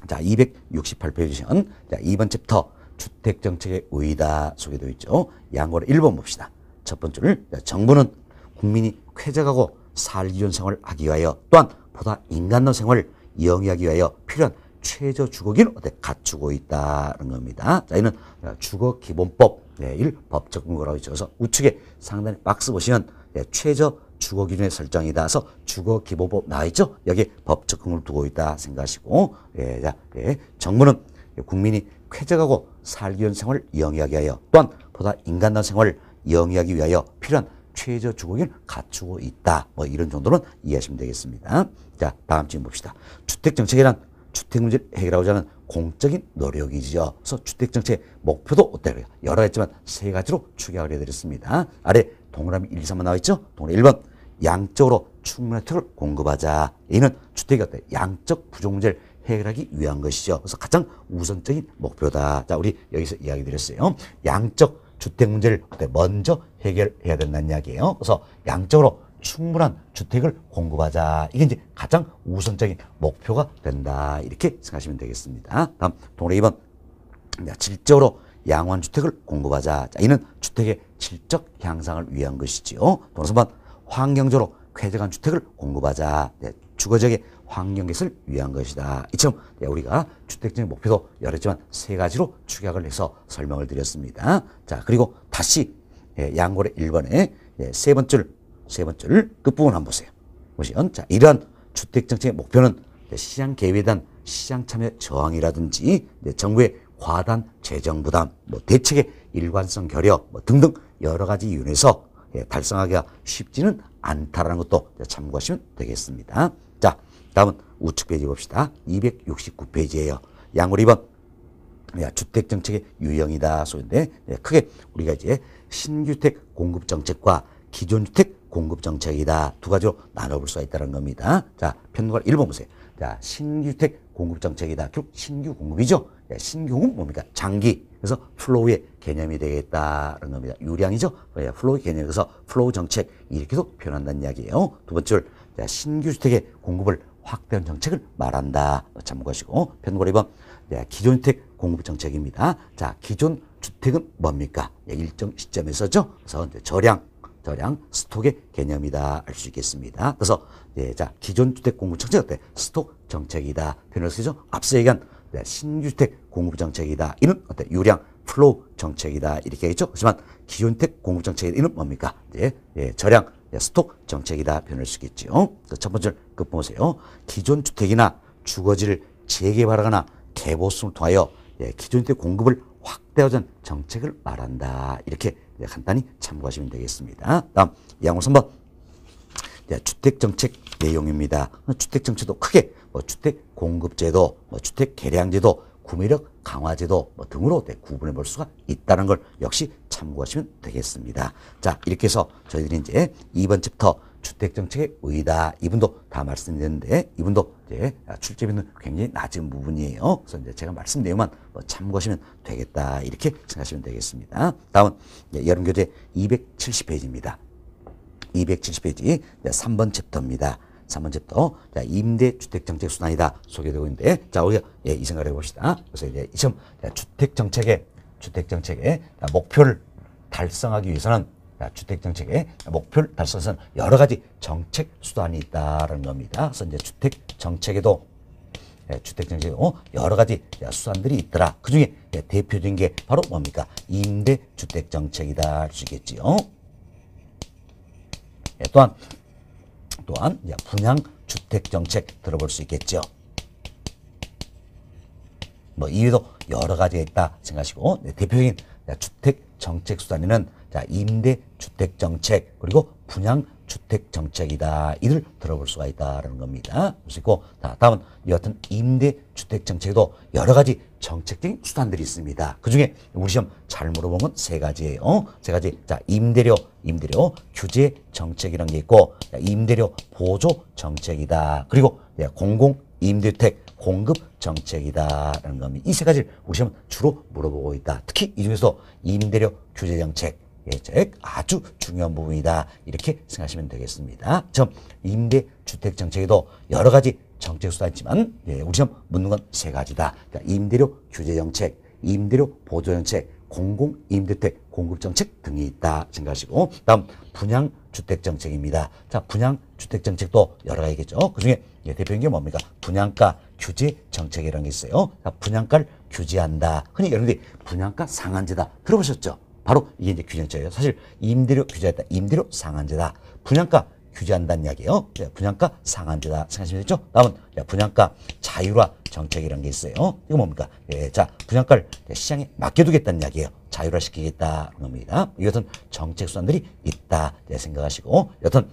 자, 268페이지는 자, 2번 챕터 주택 정책의 의의다 소개되어 있죠. 양호를 1번 봅시다. 첫 번째를, 자, 정부는 국민이 쾌적하고 살기 좋은 생활을 하기 위하여 또한 보다 인간다운 생활을 영위하기 위하여 필요한 최저 주거기를 갖추고 있다는 겁니다. 자, 이는 주거기본법 1 법적 근거라고 있죠. 그래서 우측에 상단에 박스 보시면 최저 주거 기준의 설정이다. 그래서 주거기본법 나와 있죠. 여기에 법적 근거를 두고 있다 생각하시고, 정부는 국민이 쾌적하고 살기 좋은 생활을 영위하기 위하여 또한 보다 인간다운 생활을 영위하기 위하여 필요한 최저 주거기를 갖추고 있다. 뭐 이런 정도는 이해하시면 되겠습니다. 자, 다음 질문 봅시다. 주택정책이란 주택 문제를 해결하고자 하는 공적인 노력이죠. 그래서 주택정책의 목표도 어때요? 여러 가지 있지만 세 가지로 축약을 해드렸습니다. 아래 동그라미 1, 2, 3번 나와 있죠. 동그라미 1번, 양적으로 충분한 주택을 공급하자. 이는 주택이 어때? 양적 부족 문제를 해결하기 위한 것이죠. 그래서 가장 우선적인 목표다. 자, 우리 여기서 이야기 드렸어요. 양적 주택 문제를 먼저 해결해야 된다는 이야기예요. 그래서 양적으로 충분한 주택을 공급하자. 이게 이제 가장 우선적인 목표가 된다. 이렇게 생각하시면 되겠습니다. 다음 동그라미 2번. 질적으로 양호한 주택을 공급하자. 자, 이는 주택의 질적 향상을 위한 것이지요. 동그라미 3번. 환경적으로 쾌적한 주택을 공급하자. 주거지역의 환경 개선을 위한 것이다. 이처럼 우리가 주택적인 목표도 여러 있지만 세 가지로 축약을 해서 설명을 드렸습니다. 자, 그리고 다시 양고래 1번에 세 번째를 끝부분 한번 보세요. 보시면, 자, 이러한 주택정책의 목표는 시장 개입에 대한 시장 참여 저항이라든지 정부의 과다한 재정 부담, 대책의 일관성 결여 등등 여러 가지 이유에서 달성하기가 쉽지는 않다라는 것도 참고하시면 되겠습니다. 자, 다음은 우측 페이지 봅시다. 269페이지예요. 양고래 2번. 주택정책의 유형이다 소인데, 크게 우리가 이제 신규주택 공급정책과 기존주택 공급정책이다. 두 가지로 나눠볼 수가 있다는 겁니다. 자, 편곡을 1번 보세요. 자, 신규주택 공급정책이다. 결국 신규 공급이죠. 신규 공급 뭡니까? 장기. 그래서 플로우의 개념이 되겠다는 겁니다. 유량이죠. 플로우의 개념. 그래서 플로우 정책 이렇게도 표현한다는 이야기예요. 두 번째, 신규주택의 공급을 확대한 정책을 말한다. 참고하시고, 편곡을 2번. 기존주택 공급 정책입니다. 자, 기존 주택은 뭡니까? 일정 시점에서죠. 그래서 이제 저량, 스톡의 개념이다. 알 수 있겠습니다. 그래서, 자, 기존 주택 공급 정책 어때? 스톡 정책이다. 표현을 쓰죠. 앞서 얘기한 신주택 공급 정책이다. 이는 어때? 유량, 플로우 정책이다. 이렇게 하겠죠. 하지만 기존 주택 공급 정책의 이는 뭡니까? 저량, 스톡 정책이다. 표현할 수 있겠죠. 첫 번째 끝 보세요. 기존 주택이나 주거지를 재개발하거나 개보수를 통하여 기존 주택 공급을 확대하자는 정책을 말한다. 이렇게 간단히 참고하시면 되겠습니다. 다음 양호 3번. 주택정책 내용입니다. 주택정책도 크게 주택 공급제도, 주택 개량제도, 구매력 강화제도 등으로 구분해 볼 수가 있다는 걸 역시 참고하시면 되겠습니다. 자, 이렇게 해서 저희들이 이제 2번 챕터 주택정책의 의의다. 이분도 다 말씀드렸는데, 이분도 이제 출제비는 굉장히 낮은 부분이에요. 그래서 이제 제가 말씀 내용만 참고하시면 되겠다. 이렇게 생각하시면 되겠습니다. 다음은 여름교재 270페이지입니다. 270페이지 3번 챕터입니다. 3번 챕터. 자, 임대주택정책 순환이다. 소개되고 있는데, 자, 우리가 이 생각을 해봅시다. 그래서 이제 이점 주택정책의 목표를 달성하기 위해서는, 주택정책의 목표를 달성해서는 여러 가지 정책 수단이 있다는 겁니다. 그래서 이제 주택정책에도 여러 가지 수단들이 있더라. 그 중에 대표적인 게 바로 뭡니까? 임대주택정책이다. 할 수 있겠지요. 또한 분양주택정책 들어볼 수 있겠죠. 이외에도 여러 가지가 있다 생각하시고, 대표적인 주택정책 수단에는 임대주택정책 그리고 분양주택정책이다. 이를 들어볼 수가 있다는 겁니다. 그리고 다음은 여하튼 임대주택정책에도 여러 가지 정책적인 수단들이 있습니다. 그 중에 우리 시험 잘 물어본 건 세 가지예요. 세 가지. 자, 임대료 규제 정책이라는 게 있고, 임대료 보조 정책이다. 그리고 임대주택 공급 정책이다라는 겁니다. 이 세 가지를 우리 시험은 주로 물어보고 있다. 특히 이 중에서 임대료 규제 정책 아주 중요한 부분이다. 이렇게 생각하시면 되겠습니다. 점 임대주택 정책에도 여러 가지 정책 수단이 있지만 우리 시험 묻는 건 세 가지다. 그러니까 임대료 규제 정책, 임대료 보조 정책, 공공임대주택 공급정책 등이 있다 생각하시고, 다음 분양주택정책입니다. 자, 분양주택정책도 여러 가지겠죠. 그 중에 대표적인 게 뭡니까? 분양가 규제 정책이라는 게 있어요. 자, 분양가를 규제한다. 흔히 여러분들이 분양가 상한제다 들어보셨죠? 바로 이게 이제 규제정책이에요. 사실 임대료 규제했다. 임대료 상한제다. 분양가 규제한다는 이야기예요. 분양가 상한제다 생각하시면 되죠. 다음은 분양가 자율화 정책이라는 게 있어요. 이거 뭡니까? 자, 분양가를 시장에 맡겨두겠다는 이야기예요. 자율화시키겠다는 겁니다. 이것은 정책 수단들이 있다 생각하시고, 여튼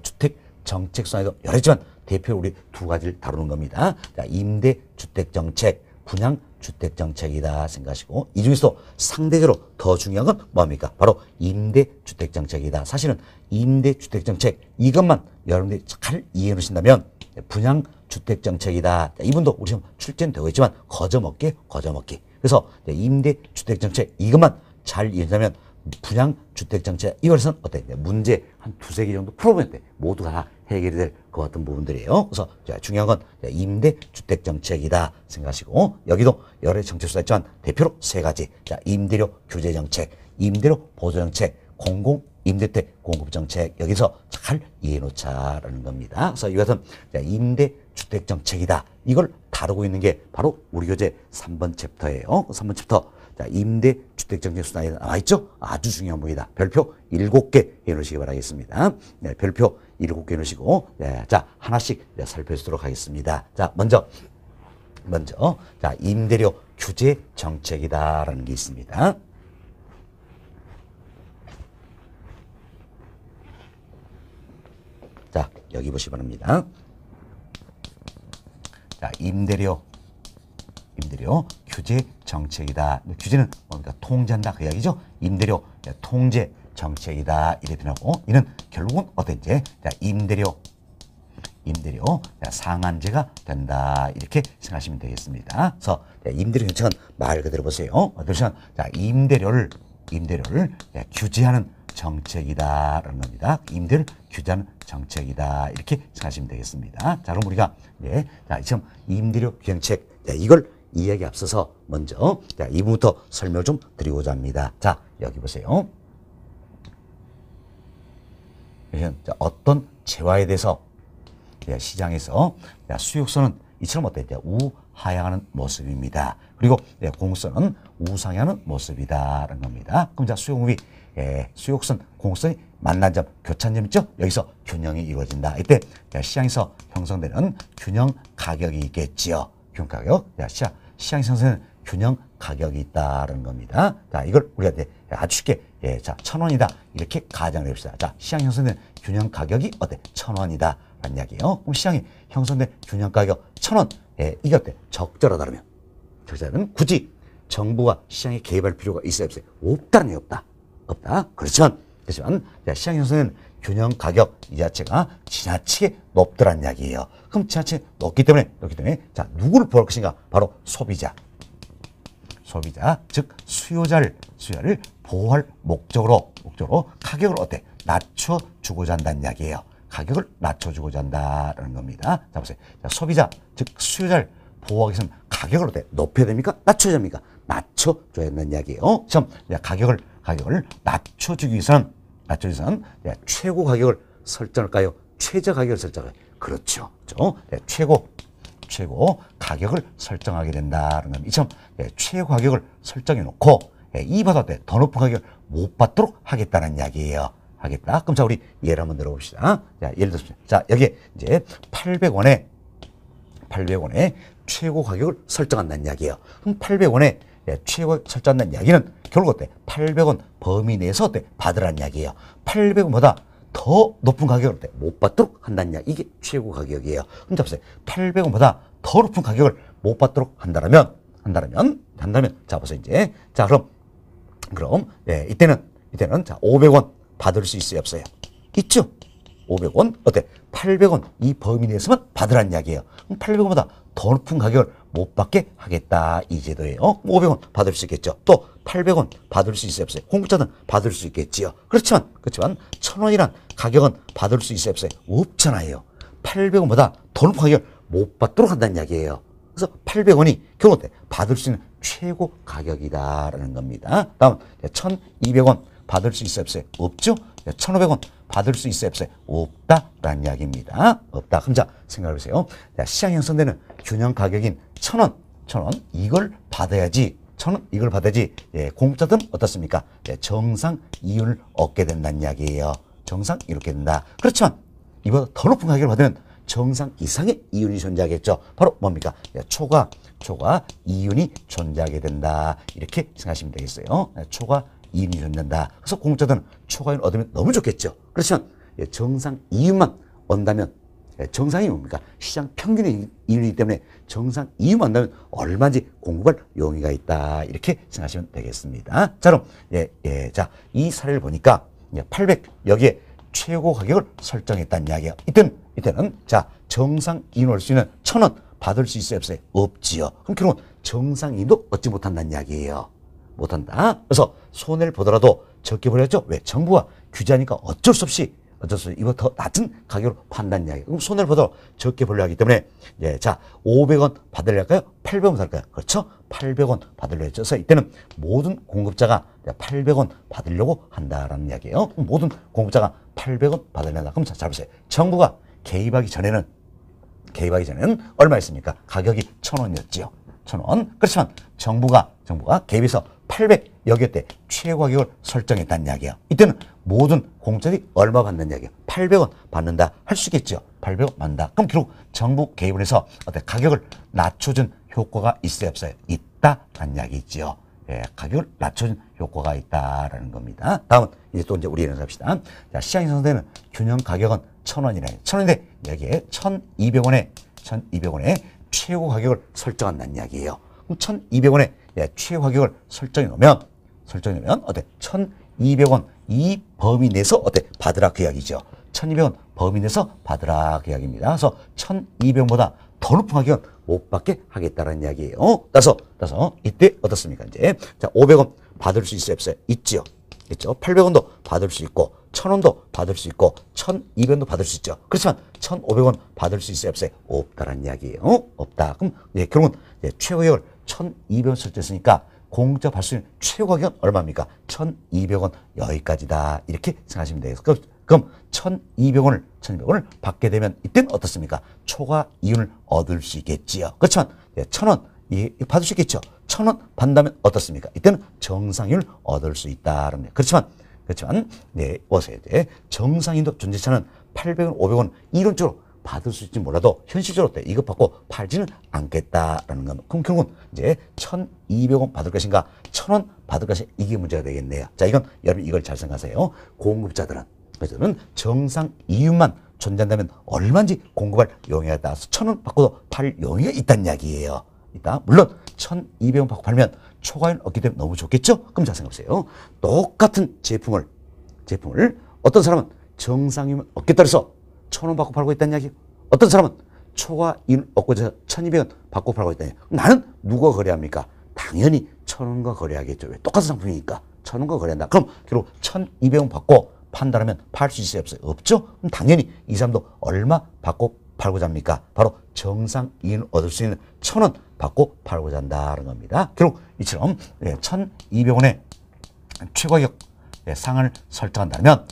주택 정책 수단에도 여러 있지만 대표로 우리 두 가지를 다루는 겁니다. 자, 임대주택 정책, 분양주택 정책이다 생각하시고, 이 중에서도 상대적으로 더 중요한 건 뭡니까? 바로 임대주택 정책이다. 사실은 임대주택 정책 이것만 여러분들이 잘 이해해 놓으신다면 분양주택 정책이다. 이분도 우리 시험 출제는 되고 있지만 거저먹기. 그래서 임대주택 정책 이것만 잘 이해한다면 분양주택 정책 이거에서는 어때? 문제 한 두세 개 정도 풀어보면 돼. 모두가 다 해결이 될 것 같은 부분들이에요. 그래서 중요한 건 임대주택 정책이다 생각하시고, 여기도 여러 정책 수가 있지만 대표로 세 가지. 자, 임대료 규제 정책, 임대료 보조 정책, 공공임대주택 공급 정책, 여기서 잘 이해해 놓자라는 겁니다. 그래서 이것은 임대주택 정책이다. 이걸 다루고 있는 게 바로 우리 교재 3번 챕터예요. 3번 챕터. 자, 임대주택 정책 수단이 나와 있죠? 아주 중요한 부분이다. 별표 7개 해놓으시기 바라겠습니다. 네, 별표 7개 해놓으시고, 네, 자, 하나씩 살펴보도록 하겠습니다. 자, 먼저, 자, 임대료 규제 정책이다라는 게 있습니다. 자, 여기 보시기 바랍니다. 자, 임대료 규제 정책이다. 규제는 뭡니까? 통제한다 그 이야기죠. 임대료 통제 정책이다 이렇게 되고, 이는 결국은 어떤지 임대료 상한제가 된다 이렇게 생각하시면 되겠습니다. 그래서 임대료 정책은 말 그대로 보세요. 자, 임대료를 규제하는 정책이다라는 겁니다. 임대를 규제하는 정책이다 이렇게 생각하시면 되겠습니다. 자, 그럼 우리가 자, 지금 임대료 규제 정책 이걸 이야기 앞서서 먼저 이 부분부터 설명을 좀 드리고자 합니다. 자, 여기 보세요. 어떤 재화에 대해서 시장에서 수요성은 이처럼 어땠죠? 우하향하는 모습입니다. 그리고 공급선은 우상향하는 모습이다라는 겁니다. 그럼 자, 수요선, 공급선이 만난 점, 교차한 점 있죠? 여기서 균형이 이루어진다. 이때 시장에서 형성되는 균형 가격이 있겠지요. 균형 가격. 시장에서 형성되는 균형 가격이 있다는 겁니다. 자, 이걸 우리가 아주 쉽게 자, 1,000원이다. 이렇게 가정을 해봅시다. 자, 시장 형성된 균형 가격이 어때? 1,000원이다. 라는 이야기예요. 그럼 시장이 형성된 균형 가격 1,000원. 이게 어때? 적절하다면. 적절하다면 굳이 정부가 시장에 개입할 필요가 있어요? 없어요? 없다는 게 없다. 그렇지만 시장 형성된 균형 가격 이 자체가 지나치게 높더란 이야기예요. 그럼 지나치게 높기 때문에 자, 누구를 보호할 것인가? 바로 소비자, 즉 수요자를 보호할 목적으로 가격을 어때? 낮춰주고자 한다는 이야기예요. 가격을 낮춰주고자 한다는 겁니다. 자, 보세요. 자, 소비자, 즉 수요자를 보호하기 위해서는 가격을 어때? 높여야 됩니까? 낮춰야 됩니까? 낮춰줘야 된다는 이야기예요. 가격을 낮춰주기 위해서는 최고 가격을 설정할까요? 최저 가격을 설정할까요? 그렇죠. 최고 가격을 설정하게 된다는 겁니다. 이처럼 최고 가격을 설정해 놓고 이보다 더 높은 가격을 못 받도록 하겠다는 이야기예요. 하겠다. 그럼 자, 우리 예를 한번 들어봅시다. 자, 예를 들어서 자, 여기에 이제 800원에 최고 가격을 설정한다는 이야기예요. 그럼 800원에 최고 설정한다는 이야기는 결국 어때? 800원 범위 내에서 어때? 받으라는 이야기예요. 800원보다 더 높은 가격을 어때? 못 받도록 한다는 이야기. 이게 최고 가격이에요. 그럼 자, 보세요. 800원보다 더 높은 가격을 못 받도록 한다면 자, 보세요. 이제 자, 그럼 이때는 자, 500원 받을 수 있어요? 없어요? 있죠? 500원, 어때? 800원 이 범위 내에서만 받으라는 이야기예요. 그럼 800원보다 더 높은 가격을 못 받게 하겠다 이 제도예요. 500원 받을 수 있겠죠. 또 800원 받을 수 있어요 없어요? 공급자는 받을 수 있겠지요. 그렇지만 1000원이란 가격은 받을 수 있어요 없어요? 없잖아요. 800원보다 더 높은 가격을 못 받도록 한다는 이야기예요. 그래서 800원이 결국 받을 수 있는 최고 가격이다라는 겁니다. 다음 1200원 받을 수 있어요 없어요? 없죠. 1500원 받을 수 있어요 없어요? 없다라는 이야기입니다. 없다. 그럼 자 생각해보세요. 시장 형성되는 균형 가격인 1000원 이걸 받아야지 1000원 이걸 받아야지 공급자들은 어떻습니까? 정상 이윤을 얻게 된다는 이야기예요. 정상 이렇게 된다. 그렇지만 이보다 더 높은 가격을 받으면 정상 이상의 이윤이 존재하겠죠. 바로 뭡니까? 초과 이윤이 존재하게 된다. 이렇게 생각하시면 되겠어요. 초과 이윤이 존재한다. 그래서 공급자들은 초과 이윤을 얻으면 너무 좋겠죠. 그렇지만 정상 이윤만 얻는다면 정상이 뭡니까? 시장 평균의 이윤이기 때문에 정상 이윤만 얻는다면 얼마인지 공급할 용의가 있다. 이렇게 생각하시면 되겠습니다. 자, 그럼 자, 이 사례를 보니까 800 여기에 최고 가격을 설정했다는 이야기예요. 이때는 자 정상 이윤을 얻을 수 있는 1000원 받을 수 있어요 없어요? 없지요. 그럼 결국은 정상 이윤도 얻지 못한다는 이야기예요. 못한다. 그래서 손해를 보더라도 적게 벌였죠. 왜? 정부가 규제하니까 어쩔 수 없이 이거 더 낮은 가격으로 판다는 이야기. 그럼 손해를 보더라도 적게 벌려 하기 때문에 자 500원 받으려 할까요? 800원 받을까요? 그렇죠? 800원 받으려 했죠. 그래서 이때는 모든 공급자가 800원 받으려고 한다라는 이야기예요. 모든 공급자가 800원 받으려고 한다. 그럼 잘 보세요. 정부가 개입하기 전에는 얼마였습니까? 가격이 1000원이었지요. 1000원. 그렇지만 정부가 개입해서 800 여기에 최고 가격을 설정했다는 이야기예요. 이때는 모든 공급자들이 얼마 받는 이야기예요? 800원 받는다 할 수 있겠죠. 800원 받는다. 그럼 결국 정부 개입을 해서 가격을 낮춰준 효과가 있어요 없어요? 있다라는 이야기 있죠. 가격을 낮춰준 효과가 있다라는 겁니다. 다음은 이제 또 우리 예를 합시다. 자, 시장에 형성되는 균형 가격은 1000원이래. 1000원인데 여기에 1200원에 최고 가격을 설정한다는 이야기예요. 그럼 1200원에 최고 가격을 설정해 놓으면 1200원 이 범위 내에서 받으라 그 이야기죠. 1200원 범위 내에서 받으라 그 이야기입니다. 그래서 1200원보다 더 높은 가격은 못 받게 하겠다는 이야기예요. 따라서 이때 어떻습니까? 이제 자 500원 받을 수 있어요 없어요? 있죠. 800원도 받을 수 있고 1000원도 받을 수 있고 1200원도 받을 수 있죠. 그렇지만 1500원 받을 수 있어요 없어요? 없다라는 이야기예요. 없다. 그럼 결국은 최고 가격을 1200원 설정했으니까 공급자 받을 수 있는 최고 가격은 얼마입니까? 1200원 여기까지다. 이렇게 생각하시면 되겠어요. 그럼 1200원을 받게 되면 이때는 어떻습니까? 초과 이윤을 얻을 수 있겠지요. 그렇지만 1000원 받을 수 있겠죠. 1000원 받는다면 어떻습니까? 이때는 정상이윤을 얻을 수 있다는 거예요. 그렇지만 보세요. 정상이윤도 존재치 않은 800원, 500원 이론적으로 받을 수 있지 몰라도 현실적으로 이것 받고 팔지는 않겠다라는 겁니다. 그럼 결국은 이제 1200원 받을 것인가 1000원 받을 것인가 이게 문제가 되겠네요. 자, 여러분 이걸 잘 생각하세요. 공급자들은 정상 이윤만 존재한다면 얼마인지 공급할 용의가 따라서 1000원 받고도 팔 용의가 있다는 이야기예요. 물론 1200원 받고 팔면 초과이윤 얻기 때문에 너무 좋겠죠? 그럼 잘 생각해보세요. 똑같은 제품을 어떤 사람은 정상이윤 얻겠다 해서 1000원 받고 팔고 있다는 이야기예요. 어떤 사람은 초과이윤 얻고자 해서 1200원 받고 팔고 있다는 이야기예요. 나는 누가 거래합니까? 당연히 1000원과 거래하겠죠. 왜? 똑같은 상품이니까 1000원과 거래한다. 그럼 결국 1200원 받고 판다면 팔 수 있어요 없어요? 없죠? 그럼 당연히 이 사람도 얼마 받고 팔고자 합니까? 바로 정상 이윤을 얻을 수 있는 1000원 받고 팔고자 한다는 겁니다. 결국 이처럼 1200원의 최고가격 상한을 설정한다면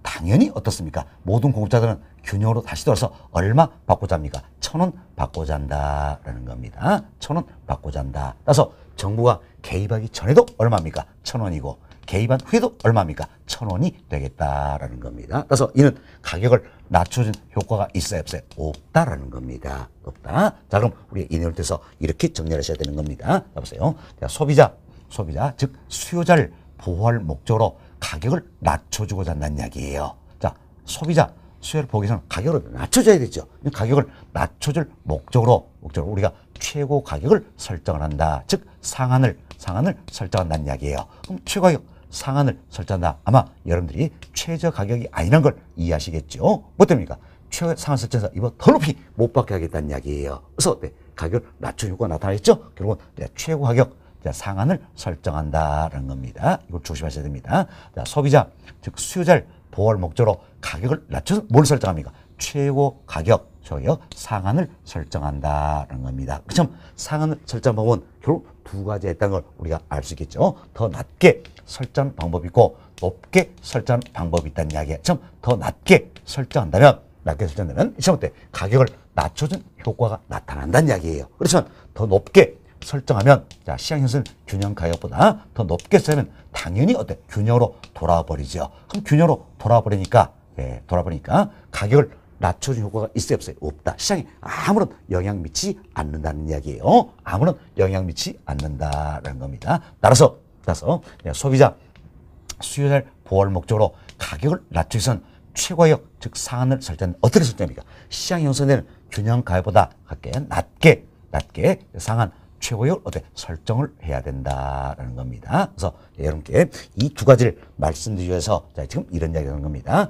당연히 어떻습니까? 모든 공급자들은 균형으로 다시 돌아서 얼마 받고자 합니까? 1000원 받고자 한다라는 겁니다. 1000원 받고자 한다. 따라서 정부가 개입하기 전에도 얼마입니까? 1000원이고 개입한 후에도 얼마입니까? 1000원이 되겠다라는 겁니다. 따라서 이는 가격을 낮춰준 효과가 있어요 없어요? 없다라는 겁니다. 없다. 자, 그럼 우리 이 내용을 통해서 이렇게 정리하셔야 되는 겁니다. 자, 보세요. 소비자 즉 수요자를 보호할 목적으로 가격을 낮춰주고자 한다는 이야기예요. 자, 소비자 수요를 보기 위해서는 가격을 낮춰줘야 되죠. 가격을 낮춰줄 목적으로 우리가 최고 가격을 설정을 한다. 즉 상한을 설정한다는 이야기예요. 그럼 최고 가격 상한을 설정한다. 아마 여러분들이 최저 가격이 아니란 걸 이해하시겠죠? 뭐 때문입니까? 최저 상한 설정해서 이거 더 높이 못 받게 하겠다는 이야기예요. 그래서 어때? 가격을 낮추는 효과가 나타나겠죠? 결국은 최고 가격 상한을 설정한다라는 겁니다. 이걸 조심하셔야 됩니다. 자, 소비자, 즉 수요자를 보호할 목적으로 가격을 낮춰서 뭘 설정합니까? 최고 가격, 상한을 설정한다라는 겁니다. 그렇죠? 상한을 설정 방법은 결국 두 가지 있다는 걸 우리가 알 수 있겠죠. 더 낮게 설정 방법이 있고 높게 설정 방법이 있다는 이야기예요. 더 낮게 설정한다면 어때? 가격을 낮춰준 효과가 나타난다는 이야기예요. 그렇지만 더 높게 설정하면 시장 현실 균형 가격보다 더 높게 쓰면 당연히 어때? 균형으로 돌아와 버리죠. 그럼 균형으로 돌아와 버리니까 가격을 낮춰준 효과가 있어요, 없어요? 없다. 시장에 아무런 영향 미치지 않는다는 이야기예요. 아무런 영향 미치지 않는다라는 겁니다. 따라서 소비자, 수요자를 보호할 목적으로 가격을 낮추기 위해서는 최고가격, 즉 상한을 어떻게 설정합니까? 시장 형성되는 균형 가격보다 낮게 상한 최고가격을 설정을 해야 된다라는 겁니다. 그래서 여러분께 이 두 가지를 말씀드리기 위해서 지금 이런 이야기를 하는 겁니다.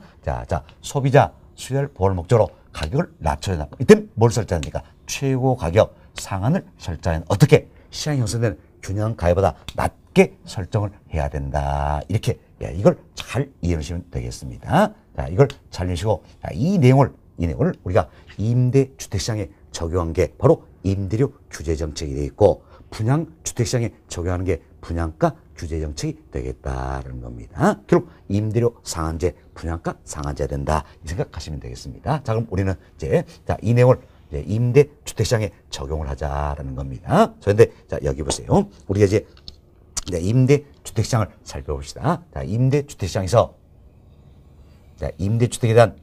소비자, 수요자를 보호할 목적으로 가격을 낮춰야 된다. 이때는 뭘 설정합니까? 최고 가격, 상한을 설정하는 어떻게? 시장 형성되는 균형 가격보다 낮게 설정을 해야 된다. 이렇게 이걸 잘 이해하시면 되겠습니다. 이걸 잘 이해하시고 이 내용을 우리가 임대주택시장에 적용한 게 바로 임대료 규제 정책이 되어 있고 분양주택시장에 적용하는 게 분양가 규제 정책이 되겠다는 겁니다. 결국 임대료 상한제, 분양가 상한제가 된다. 이 생각하시면 되겠습니다. 자, 그럼 우리는 이제 이 내용을 임대주택시장에 적용을 하자라는 겁니다. 그런데 여기 보세요. 우리가 이제 임대주택시장을 살펴봅시다. 임대주택시장에서 임대주택에 대한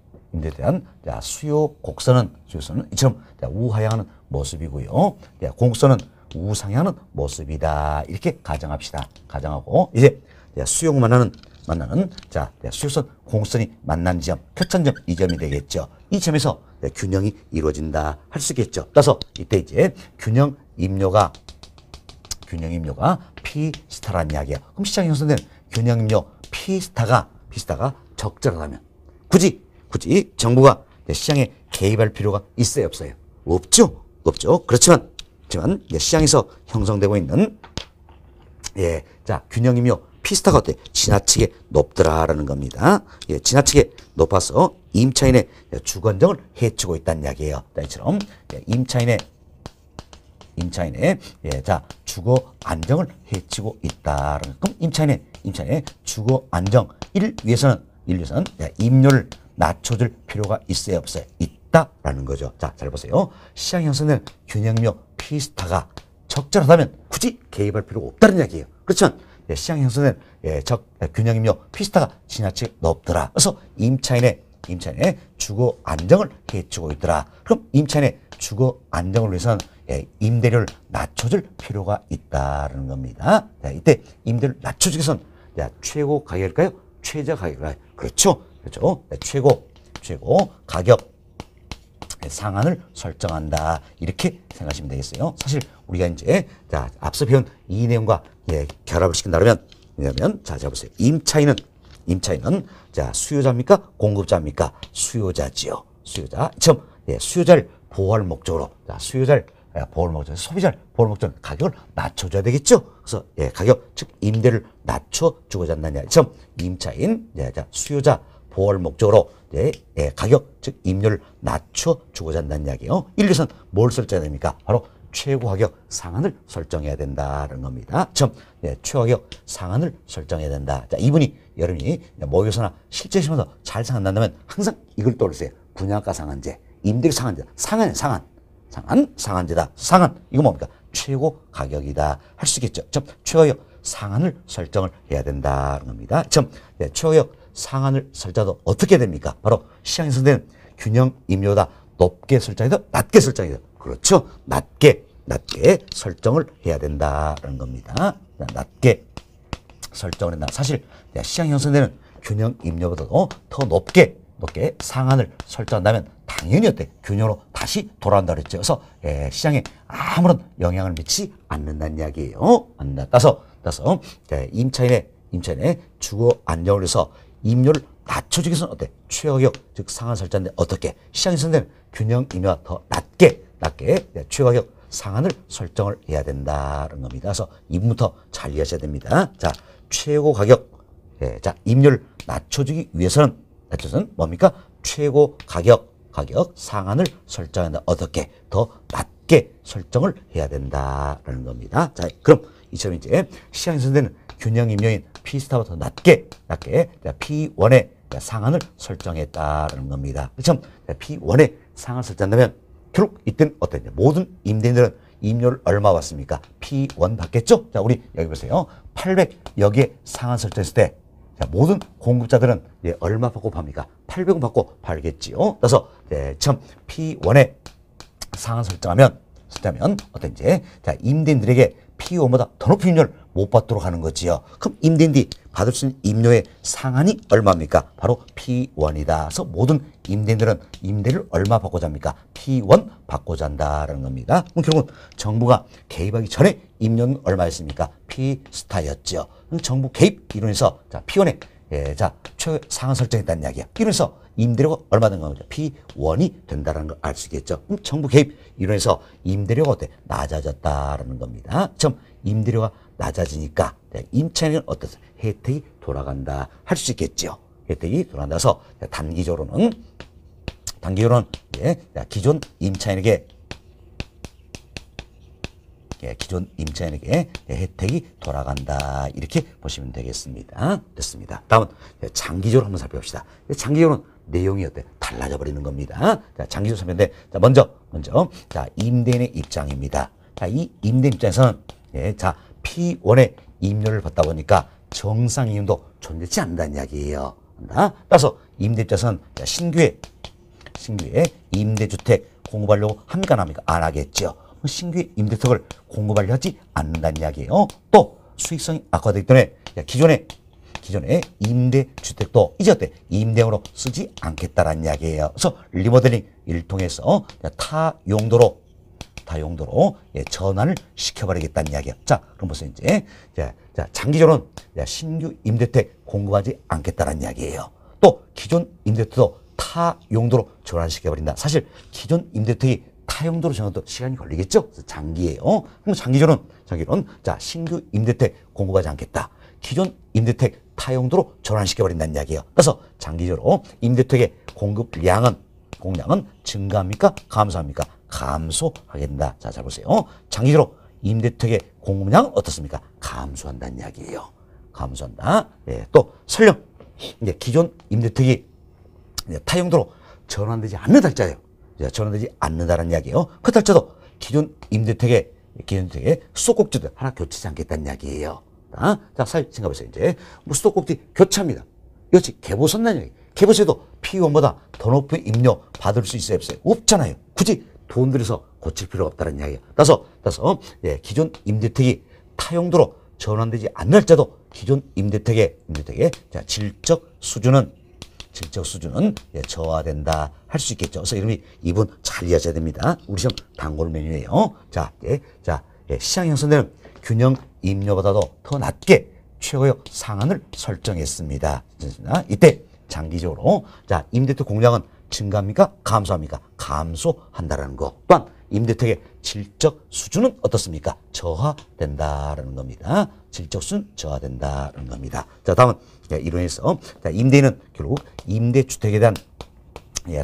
수요 곡선은 이처럼 우하향하는 모습이고요. 공급선은 우상향하는 모습이다. 이렇게 가정합시다. 가정하고 이제 수요가 만나는 수요선 공급선이 만난 지점, 표천점 이 점이 되겠죠. 이 점에서 균형이 이루어진다 할 수 있겠죠. 따라서 이때 이제 균형 임료가 P스타라는 이야기야. 그럼 시장에 형성된 균형 임료 P스타가 적절하다면 굳이 정부가 시장에 개입할 필요가 있어요, 없어요? 없죠. 그렇지만 시장에서 형성되고 있는 균형 임료 P스타가 어때? 지나치게 높더라라는 겁니다. 지나치게 높아서 임차인의 주거 안정을 해치고 있다는 이야기예요. 이처럼 임차인의 주거 안정을 해치고 있다라는. 그럼 임차인의 주거 안정을 위해서는 임료를 낮춰줄 필요가 있어요, 없어요? 있다라는 거죠. 잘 보세요. 시장 형성된 균형임료 P스타가 적절하다면 굳이 개입할 필요가 없다는 이야기예요. 그렇지만 시장 형성된 균형임료 P스타가 지나치게 높더라. 그래서 임차인의 주거 안정을 해치고 있더라. 그럼 임차인의 주거 안정을 위해서는 임대료를 낮춰줄 필요가 있다는 겁니다. 이때 임대료를 낮춰주기 위해서는 최고 가격일까요? 최저 가격일까요? 그렇죠. 최고 가격 상한을 설정한다. 이렇게 생각하시면 되겠어요. 사실 우리가 이제 앞서 배운 이 내용과 결합을 시킨다면 자 보세요. 임차인은 수요자입니까? 공급자입니까? 수요자지요. 수요자를 보호할 목적으로 소비자를 보호할 목적으로 가격을 낮춰줘야 되겠죠. 그래서 가격, 즉 임대를 낮춰주고자 한다는 이야기죠. 임차인, 수요자 보호할 목적으로 가격, 즉 임료를 낮춰주고자 한다는 이야기예요. 인류선 뭘 설정해야 됩니까? 바로 최고 가격 상한을 설정해야 된다는 겁니다. 최고 가격 상한을 설정해야 된다. 이분이 여러분이 모의고사나 실제 시험에서 잘 상한다면 항상 이걸 떠올리세요. 분양가 상한제, 임대료 상한제, 상한제다. 상한 이거 뭡니까? 최고 가격이다 할 수 있겠죠. 최고 가격 상한을 설정을 해야 된다는 겁니다. 최고 가격 상한을 설정도 어떻게 됩니까? 바로 시장에서 된 균형 임료보다 높게 설정해서 낮게 설정해서 그렇죠. 낮게 설정을 해야 된다는 겁니다. 낮게 설정을 한다. 사실 시장 형성되는 균형 임료보다도 더 높게 상한을 설정한다면 당연히 균형으로 다시 돌아온다 그랬죠. 그래서 시장에 아무런 영향을 미치지 않는다는 이야기예요. 따라서 임차인의 임차인의 주거 안정을 위해서 임료를 낮춰주기 위해서는 어때? 최고가격, 즉 상한을 설정하는데 어떻게? 시장에 선된 균형 임료가 더 낮게 최고가격 상한을 설정을 해야 된다는 겁니다. 그래서 이분부터 잘 이해하셔야 됩니다. 자, 최고 가격, 자, 임료를 낮춰주기 위해서는 뭡니까? 최고 가격 상한을 설정한다. 어떻게? 더 낮게 설정을 해야 된다라는 겁니다. 자, 그럼 이처럼 이제 시장에서 되는 균형 임료인 P스타보다 더 낮게 P1의 상한을 설정했다라는 겁니다. 그렇죠? P1의 상한을 설정한다면 결국 이때는 어떠냐? 모든 임대인들은 임료를 얼마 받습니까? P1 받겠죠? 자, 우리 여기 보세요. 800 여기에 상한 설정했을 때 자, 모든 공급자들은 얼마 받고 팝니까? 800원 받고 팔겠지요. 그래서 처음 P1에 상한 설정하면 어떤지 자, 임대인들에게 P1보다 더 높은 임료를 못 받도록 하는 거지요. 그럼 임대인들이 받을 수 있는 임료의 상한이 얼마입니까? 바로 P1이다. 그래서 모든 임대인들은 임대를 얼마 받고자 합니까? P1 받고자 한다라는 겁니다. 그럼 결국은 정부가 개입하기 전에 임료는 얼마였습니까? P스타였죠. 정부 개입 이론에서 자, P1에 자, 최고 상한 설정했다는 이야기야. 이론에서 임대료가 얼마 된 거죠? P1이 된다는 걸 알 수 있겠죠. 그럼 정부 개입 이론에서 임대료가 어때? 낮아졌다라는 겁니다. 참 임대료가 낮아지니까 임차인은 어떠세요? 혜택이 돌아간다 할 수 있겠죠. 혜택이 돌아간다서 단기적으로는 기존 임차인에게 혜택이 돌아간다 이렇게 보시면 되겠습니다. 됐습니다. 다음은 장기적으로 한번 살펴봅시다. 장기적으로는 내용이 어때? 달라져 버리는 겁니다. 자, 장기적으로 살펴보는데 자, 먼저 자, 임대인의 입장입니다. 자, 이 임대인 입장에서는 자, P1의 임료를 받다 보니까 정상 이윤도 존재치 않는다는 이야기예요. 따라서 임대 입장에서는 신규의 임대주택 공급하려고 합니까 안 합니까? 안 하겠죠. 신규의 임대주택을 공급하려 하지 않는다는 이야기예요. 또 수익성이 악화되기 때문에 기존의 임대주택도 이제 어때? 임대용으로 쓰지 않겠다라는 이야기예요. 그래서 리모델링 을 통해서 타 용도로 전환을 시켜버리겠다는 이야기야. 자, 그럼 보세요. 이제 자, 장기적으로는 신규 임대주택 공급하지 않겠다는 이야기예요. 또 기존 임대주택도 타 용도로 전환시켜버린다. 사실 기존 임대주택이 타 용도로 전환도 시간이 걸리겠죠. 그래서 장기예요. 그럼 장기적으로는 자, 신규 임대주택 공급하지 않겠다. 기존 임대주택 타 용도로 전환시켜버린다는 이야기예요. 그래서 장기적으로 임대주택의 공급량은 증가합니까? 감소합니까? 감소하게 된다. 자, 잘 보세요. 장기적으로 임대주택의 공급량은 어떻습니까? 감소한다는 이야기예요. 감소한다. 또 설령 기존 임대주택이 타용도로 전환되지 않는 달자예요. 전환되지 않는다는 이야기예요. 그 달자도 기존 임대주택의 수도꼭지도 하나 교체하지 않겠다는 이야기예요. 자, 생각해보세요. 이제 수도꼭지 교체합니다. 이것이 개보선다는 이야기. 개보세도 P1보다 더 높은 임료 받을 수 있어요, 없어요? 없잖아요. 굳이 돈 들여서 고칠 필요가 없다는 이야기예요. 따라서 기존 임대주택이 타용도로 전환되지 않는 할자도 기존 임대주택의 자, 질적 수준은 저하된다 할 수 있겠죠. 그래서 이분 잘 이해하셔야 됩니다. 우리 시험 단골 메뉴예요. 자, 시장 형성되는 균형 임료보다도 더 낮게 최고의 상한을 설정했습니다. 이때 장기적으로 자, 임대주택 공급량은 증가합니까? 감소합니까? 감소한다라는 거. 또한 임대주택의 질적 수준은 어떻습니까? 저하된다라는 겁니다. 질적 수준 저하된다라는 겁니다. 자, 다음은 이론에서 임대인은 결국 임대주택에 대한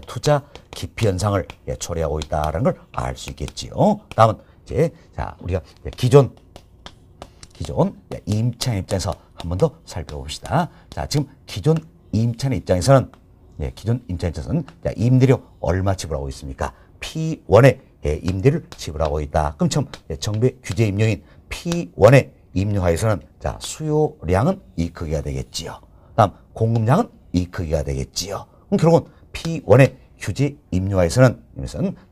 투자 기피 현상을 초래하고 있다라는 걸 알 수 있겠지요. 다음은 자, 우리가 기존 임차인 입장에서 한 번 더 살펴봅시다. 자, 지금 기존 임차인 입장에서는 임대료 얼마 지불하고 있습니까? P1에 임대를 지불하고 있다. 그럼 처음 정부의 규제 임료인 P1의 임료하에서는 자, 수요량은 이 크기가 되겠지요. 다음 공급량은 이 크기가 되겠지요. 그럼 결국은 P1의 규제 임료하에서는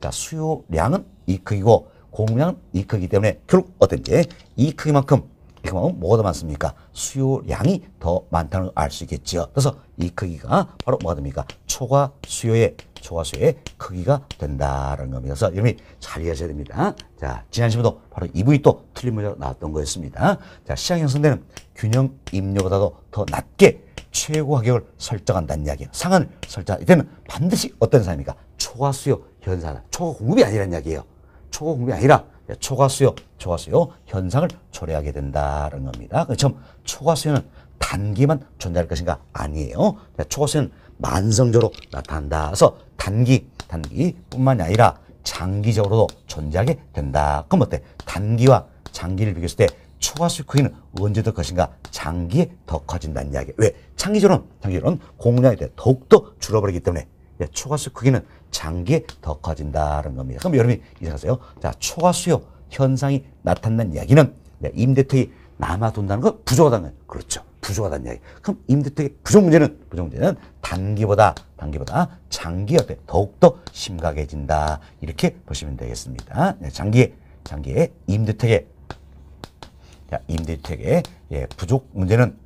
자, 수요량은 이 크기고 공급량은 이 크기 때문에 결국 어떤지 이 크기만큼 뭐가 더 많습니까? 수요량이 더 많다는 걸 알 수 있겠지요. 그래서 이 크기가 바로 뭐가 됩니까? 초과 수요의 크기가 된다라는 겁니다. 그래서 여러분이 잘 이해하셔야 됩니다. 자, 지난 시간도 바로 이 부분이 또 틀린 문제로 나왔던 거였습니다. 자, 시장 형성되는 균형 임료보다도 더 낮게 최고 가격을 설정한다는 이야기예요. 상한을 설정할 때는 반드시 어떤 사람입니까? 초과 수요 현상, 초과 공급이 아니라는 이야기예요. 초과 공급이 아니라 초과 수요 현상을 초래하게 된다는 겁니다. 그렇죠? 초과 수요는 단기만 존재할 것인가? 아니에요. 초과 수요는 만성적으로 나타난다. 그래서 단기뿐만이 아니라 장기적으로도 존재하게 된다. 그럼 어때? 단기와 장기를 비교했을 때 초과 수요 크기는 언제 더 것인가? 장기에 더 커진다는 이야기예요. 왜? 장기적으로는 공급량이 더욱더 줄어버리기 때문에 초과 수요 크기는 장기에 더 커진다는 겁니다. 그럼 여러분이 이해하세요? 자, 초과 수요 현상이 나타난다는 이야기는 임대택이 남아돈다는 건 부족하다는 거예요. 그렇죠. 부족하다는 이야기. 그럼 임대택의 부족 문제는 단기보다 장기가 더욱더 심각해진다. 이렇게 보시면 되겠습니다. 장기의 임대택의 부족 문제는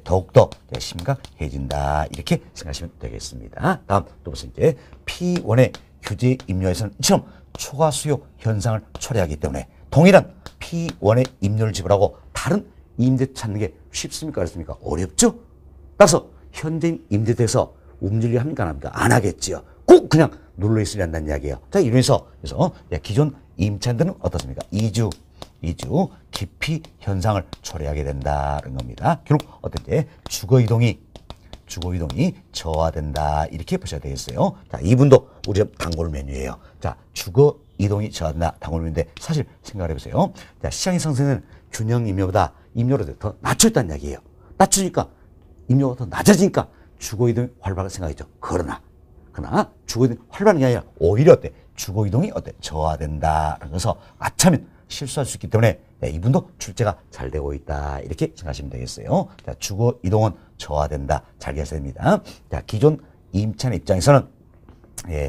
더욱더 심각해진다. 이렇게 생각하시면 되겠습니다. 다음 또 보세요. 이제 P1의 규제 임료에서는 이처럼 초과 수요 현상을 초래하기 때문에 동일한 P1의 임료를 지불하고 다른 임대 찾는 게 쉽습니까? 어렵습니까? 어렵죠? 따라서 현재 임대택에서 움직이려 합니까? 안 합니까? 안 하겠지요. 꼭 그냥 눌러 있으려 한다는 이야기예요. 자, 이러면서 그래서 기존 임차인들은 어떻습니까? 이주 기피 현상을 초래하게 된다는 겁니다. 결국 어떤지 주거 이동이 저하된다. 이렇게 보셔야 되겠어요. 자, 이분도 우리 단골 메뉴예요. 자, 주거 이동이 저하된다. 단골 메뉴인데 사실 생각을 해보세요. 자, 시장의 상승은 균형 임료보다 임료를 더 낮췄다는 이야기예요. 낮추니까 임료가 더 낮아지니까 주거 이동이 활발하게 생각했죠. 그러나 주거 이동이 활발한 게 아니라 오히려 주거 이동이 저하된다라는 것을 아차면 실수할 수 있기 때문에 이분도 출제가 잘 되고 있다. 이렇게 생각하시면 되겠어요. 자, 주거 이동은 저하된다. 잘 이해하셔야 됩니다. 자, 기존 임차인 입장에서는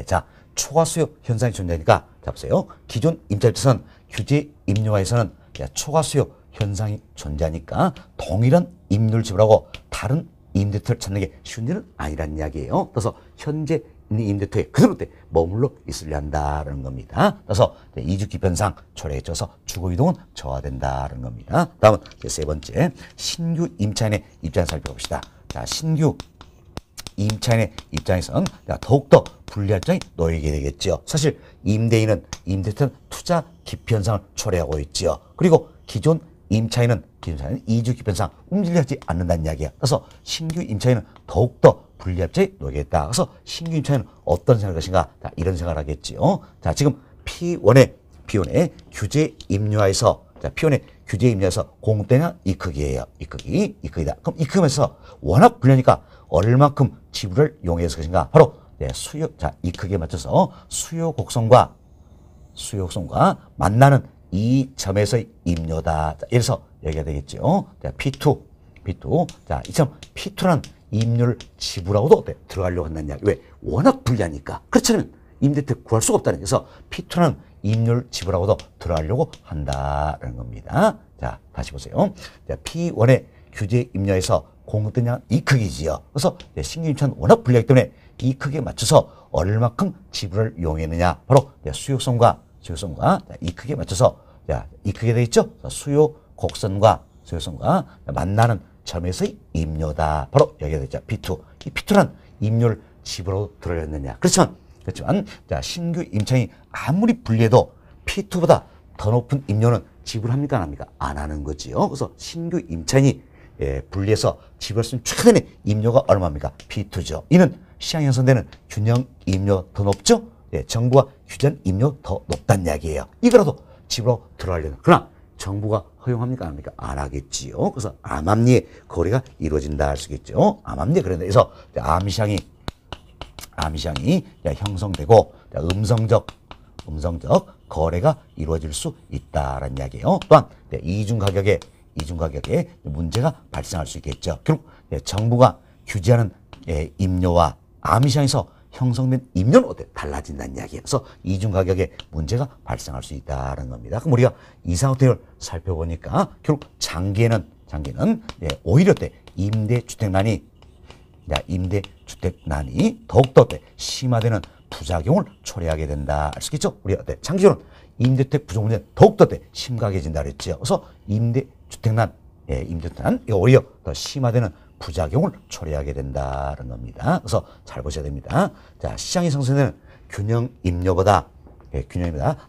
자, 초과 수요 현상이 존재하니까 자, 보세요. 기존 임차 입장에서는 규제 임료화에서는 초과 수요 현상이 존재하니까 동일한 임료를 지불하고 다른 임대택을 찾는 게 쉬운 일은 아니라는 이야기예요. 그래서 현재 있는 임대택에 그대로 머물러 있으려 한다는 겁니다. 그래서 이주 기편상 초래에 져서 주거 이동은 저하된다는 겁니다. 다음은 세 번째, 신규 임차인의 입장에서 살펴봅시다. 자, 신규 임차인의 입장에서는 더욱더 불리한 점이 놓이게 되겠죠. 사실 임대인은 임대택 투자 기피 현상을 초래하고 있지요. 그리고 기존 임차인은 이주 기편상 움직이지 않는다는 이야기야. 그래서 신규 임차인은 더욱더 불리한 점이 놓이겠다. 그래서 신규 임차인은 어떤 생각할 것인가? 자, 이런 생각을 하겠지요. 자, 지금 P1의 규제 임료화에서 공급되는 이 크기예요. 이 크기다. 그럼 이 크기면서 워낙 불리하니까 얼마큼 지불을 용해서 것인가? 바로 수요. 자, 이 크기에 맞춰서 수요 곡선과 만나는 이 점에서의 임료다. 자, 이래서 얘기가 되겠죠. 자, P2. 자, 이처럼 P2란 임료를 지불하고도 들어가려고 한다는 이야기. 왜? 워낙 불리하니까. 그렇지 않으면 임대택 구할 수가 없다는. 그래서 P2는 임료를 지불하고도 들어가려고 한다는 겁니다. 자, 다시 보세요. 자, P1의 규제 임료에서 공급된 이 크기지요. 그래서 신규 임차는 워낙 불리하기 때문에 이 크기에 맞춰서 얼마큼 지불을 이용했느냐. 바로 수요성과 이 크기에 맞춰서 이 크기가 되겠죠. 수요 곡선과 수요성과 만나는 점에서의 임료다. 바로 여기가 되죠. P2. 이 P2란 임료를 지불하고 들어갔느냐. 그렇지만 자, 신규 임차인이 아무리 불리해도 P2보다 더 높은 임료는 지불합니까? 안 합니까? 안 하는 거지요. 그래서 신규 임차인이 분리해서 지불할 수 있는 최대의 임료가 얼마입니까? P2죠. 이는 시장 형성되는 균형 임료 더 높죠? 정부가 규제한 임료 더 높다는 이야기예요. 이거라도 집으로 들어가려는. 그러나 정부가 허용합니까? 안 합니까? 안 하겠지요. 그래서 암암리의 거래가 이루어진다 할 수 있겠죠. 암암리에 그런다. 그래서 암시장이 형성되고 음성적 거래가 이루어질 수 있다라는 이야기예요. 또한 이중 가격에 문제가 발생할 수 있겠죠. 결국 정부가 규제하는 임료와 암시장에서 형성된 임료는 달라진다는 이야기예요. 그래서 이중 가격에 문제가 발생할 수 있다는 겁니다. 그럼 우리가 이상호텔을 살펴보니까 결국 장기에는 오히려 임대주택난이 임대주택난이 더욱더 심화되는 부작용을 초래하게 된다. 알 수 있겠죠? 우리 장기적으로 임대주택 부족 문제는 더욱더 심각해진다 그랬죠. 그래서 임대주택난, 임대주택난 이거 오히려 더 심화되는 부작용을 초래하게 된다는 겁니다. 그래서 잘 보셔야 됩니다. 자, 시장이 형성되는 균형임료보다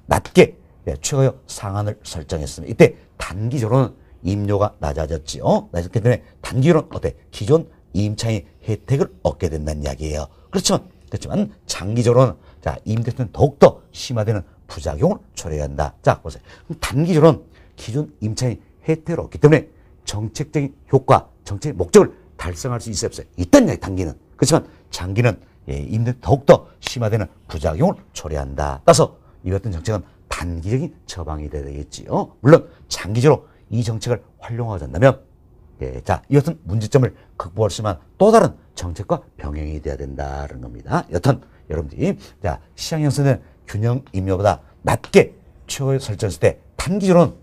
낮게 최고의 상한을 설정했습니다. 이때 단기적으로는 임료가 낮아졌지요. 낮았기 때문에 단기적으로는 기존 임차인이 혜택을 얻게 된다는 이야기예요. 그렇지만 장기적으로는 임대주택은 더욱더 심화되는 부작용을 초래한다. 자, 보세요. 그럼 단기적으로는 기존 임차인이 혜택을 얻기 때문에 정책적인 효과, 정책의 목적을 달성할 수 있어요, 없어요? 있다는 이야기, 단기는. 그렇지만 장기는 임대 더욱더 심화되는 부작용을 초래한다. 따라서 이 같은 정책은 단기적인 처방이 돼야 되겠지요. 물론 장기적으로 이 정책을 활용하고 된다면 이 같은 문제점을 극복할 수 있는 또 다른 정책과 병행이 돼야 된다는 겁니다. 여튼 여러분들이 시장 형성된 균형 임료보다 낮게 최고에 설정했을 때 단기적으로는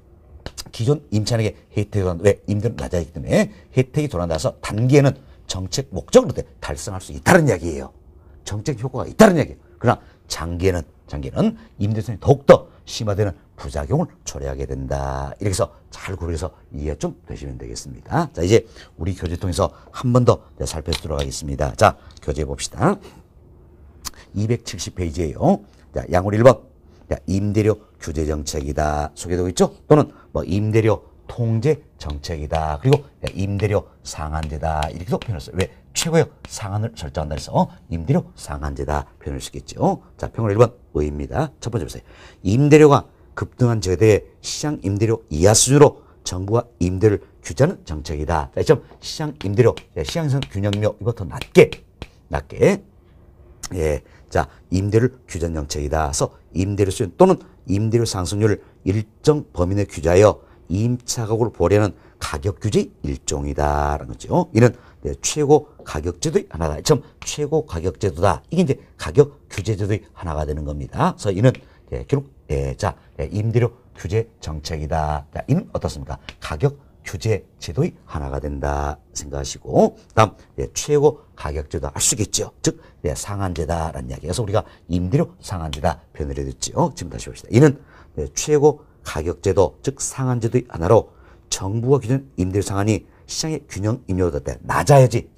기존 임차인에게 혜택이 돌아간다. 왜? 임대는 낮아지기 때문에 혜택이 돌아간다서 단기에는 정책 목적을 달성할 수 있다는 이야기예요. 정책 효과가 있다는 이야기예요. 그러나 장기에는 임대주택이 더욱더 심화되는 부작용을 초래하게 된다. 이렇게 해서 잘 구별해서 이해 좀 되시면 되겠습니다. 자, 이제 우리 교재 통해서 한 번 더 살펴보도록 하겠습니다. 자, 교재 봅시다. 270페이지예요. 자, 양월 1번. 임대료 규제 정책이다. 소개되고 있죠? 또는 임대료 통제 정책이다. 그리고 임대료 상한제다. 이렇게도 표현을 써요. 왜? 최고의 상한을 설정한다 해서 임대료 상한제다 표현을 쓰겠죠. 자, 평월 1번 의입니다. 첫 번째 보세요. 임대료가 급등한 저대의 시장 임대료 이하 수준으로 정부가 임대를 규제하는 정책이다. 자, 점 시장 임대료, 시장에서는 균형료 이것부터 낮게 자, 임대를 규제하는 정책이다. 그래서 임대료 수준 또는 임대료 상승률을 일정 범위 내 규제하여 임차 가격을 보려는 가격 규제 일종이다라는 거죠. 이는 최고 가격제도의 하나다. 참 최고 가격제도다. 이게 이제 가격 규제제도의 하나가 되는 겁니다. 그래서 이는 결국 임대료 규제 정책이다. 자, 이는 어떻습니까? 가격 규제 제도의 하나가 된다 생각하시고, 다음 최고 가격제도 알 수 있겠죠. 즉 상한제다라는 이야기. 그래서 우리가 임대료 상한제다 표현을 해줬죠. 지금 다시 봅시다. 이는 최고 가격제도 즉 상한제도의 하나로 정부가 규정한 임대료 상한이 시장의 균형 임료보다 낮아야지